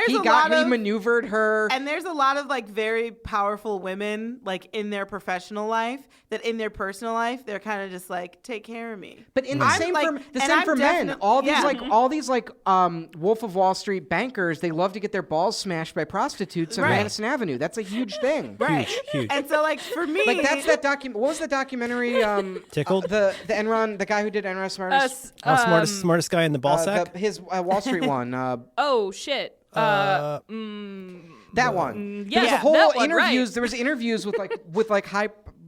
He a lot of maneuvered her. And there's a lot of like very powerful women like in their professional life that in their personal life they're kind of just like, take care of me. But in the I'm same like- for and men, I'm all definitely- these Wolf of Wall Street bankers, they love to get their balls smashed by prostitutes on Right. Madison Avenue. That's a huge thing. Right. Huge. And so like for me, Like that's that document. What was the documentary? Tickled? The Enron, the guy who did Enron Smartest. Smartest guy in the ball sack? his Wall Street one. Oh shit. That one. yeah, There was a whole that one, interviews. right. There was interviews with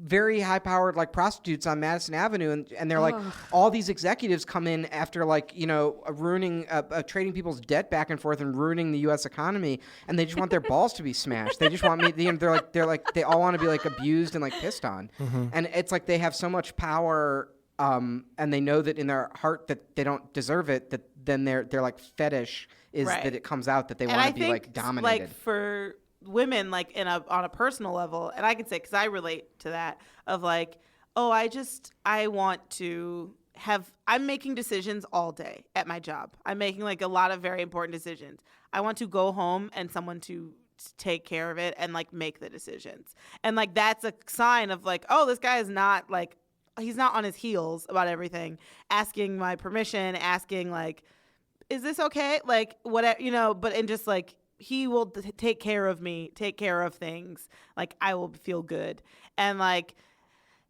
very high powered like prostitutes on Madison Avenue, and they're like all these executives come in after ruining trading people's debt back and forth and ruining the U.S. economy, and they just want their balls to be smashed. They just want me. They're like they all want to be like abused and like pissed on, and it's like they have so much power. And they know that in their heart that they don't deserve it. That then their like fetish is Right. that it comes out that they and want I to be think like dominated. like for women like on a personal level, and I can say because I relate to that of like, oh, I want to have. I'm making decisions all day at my job. I'm making like a lot of very important decisions. I want to go home and someone to take care of it and like make the decisions. And like that's a sign of like, oh, this guy is not like. He's not on his heels about everything, asking my permission, asking like, is this okay? Like whatever, but and just like he will take care of me, take care of things. Like, I will feel good. And like,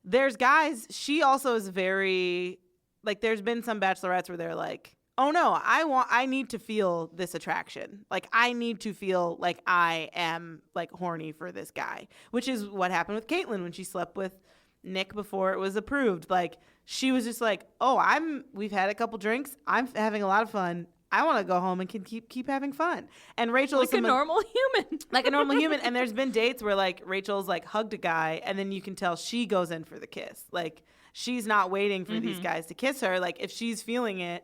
there's guys, she also is very, like, there's been some bachelorettes where they're like, oh no, I need to feel this attraction. Like, I need to feel like I am like horny for this guy, which is what happened with Caitlyn when she slept with Nick before it was approved. Like, she was just like, oh, we've had a couple drinks. I'm having a lot of fun. I want to go home and can keep having fun. And Rachel like is a normal human. like a normal human. And there's been dates where like Rachel's like hugged a guy and then you can tell she goes in for the kiss. Like, she's not waiting for these guys to kiss her. Like, if she's feeling it,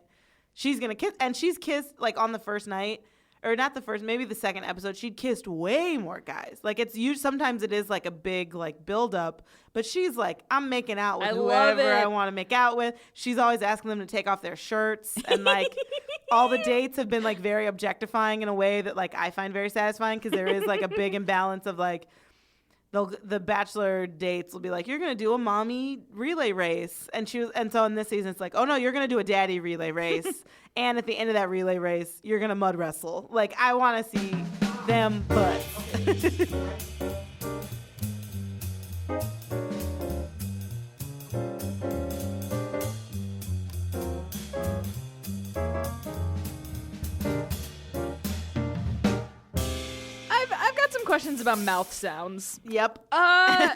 she's going to kiss. And she's kissed like on the first night, or not the first, maybe the second episode, she'd kissed way more guys. Like, it's usually, sometimes it is like a big like build up, but she's like, I'm making out with whoever I want to make out with. She's always asking them to take off their shirts, and like all the dates have been like very objectifying in a way that like I find very satisfying, because there is like a big imbalance of like, the bachelor dates will be like, you're gonna do a mommy relay race, and so in this season it's like, oh no, you're gonna do a daddy relay race, and at the end of that relay race you're gonna mud wrestle. Like, I want to see them butts. I've got some questions about mouth sounds. Yep.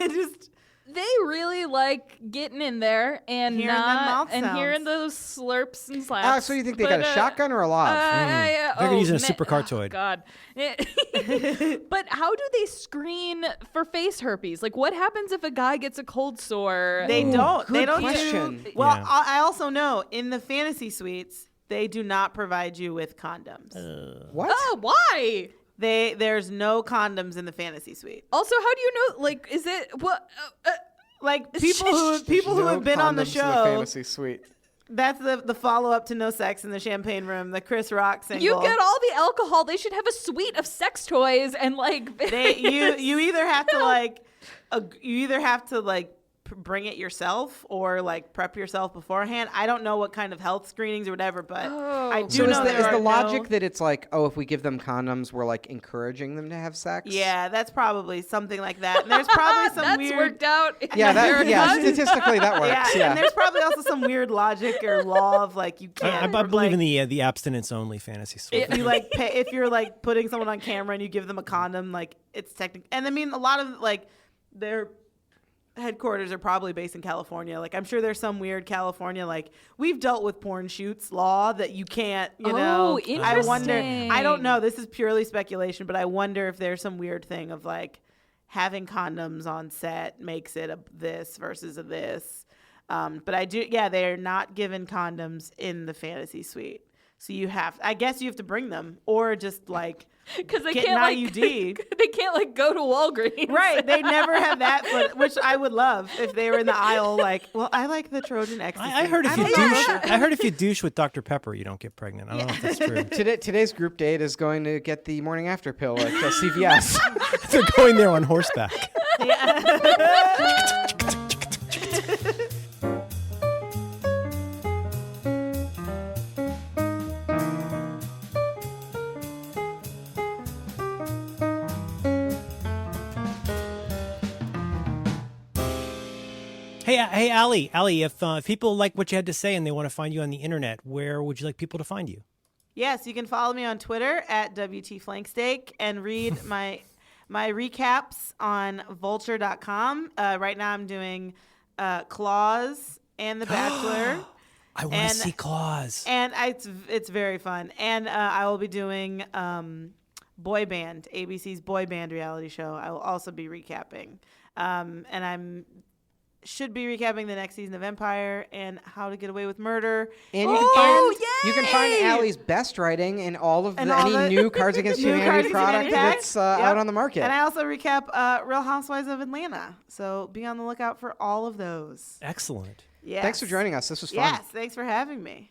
Just They really like getting in there and Hearing them mouth hearing sounds. those slurps and slaps. So you think they got a shotgun or a lav? They're using a super cartoid. God. But how do they screen for face herpes? Like, what happens if a guy gets a cold sore? they don't. They good don't question. do. Well, Yeah. I also know in the fantasy suites they do not provide you with condoms. What? Oh, why? There's no condoms in the fantasy suite. Also, how do you know? Like, is it what? Like, people who have been on the show. fantasy suite. That's the follow up to No Sex in the Champagne Room, the Chris Rock single. You get all the alcohol. They should have a suite of sex toys and like. You either have to like bring it yourself or like prep yourself beforehand. I don't know what kind of health screenings or whatever, but I do So know is there the are logic that it's like, oh, if we give them condoms, we're like encouraging them to have sex? Yeah, that's probably something like that. And there's probably some That's weird. worked out. Yeah, America. statistically that works. Yeah, and there's probably also some weird logic or law of like you can't. I believe in the abstinence only fantasy suite. If you like if you're like putting someone on camera and you give them a condom, like it's technically. And I mean, a lot of like their headquarters are probably based in California. Like, I'm sure there's some weird California, like, we've dealt with porn shoots law that you can't, you know. I wonder, I don't know, this is purely speculation, but I wonder if there's some weird thing of like having condoms on set makes it a this versus a this. But they're not given condoms in the fantasy suite. So I guess you have to bring them, or just like Because they get can't an like IUD. they can't like go to Walgreens. Right, they never have that, which I would love if they were in the aisle. Like, well, I like the Trojan ecstasy. I heard if you douche, I heard if you douche with Dr. Pepper, you don't get pregnant. I don't know if that's true. Today's group date is going to get the morning after pill at CVS. They're going there on horseback. Hey, Allie, if people like what you had to say and they want to find you on the internet, where would you like people to find you? Yes, you can follow me on Twitter at WTFlanksteak and read my recaps on vulture.com. Right now I'm doing Claws and The Bachelor. I want to see Claus. And it's very fun. And I will be doing Boy Band, ABC's Boy Band reality show. I will also be recapping. And should be recapping the next season of Empire and How to Get Away with Murder. And you can find Allie's best writing in all of any new Cards Against Humanity product that's out on the market. And I also recap Real Housewives of Atlanta. So be on the lookout for all of those. Excellent. Yes. Thanks for joining us. This was fun. Yes, thanks for having me.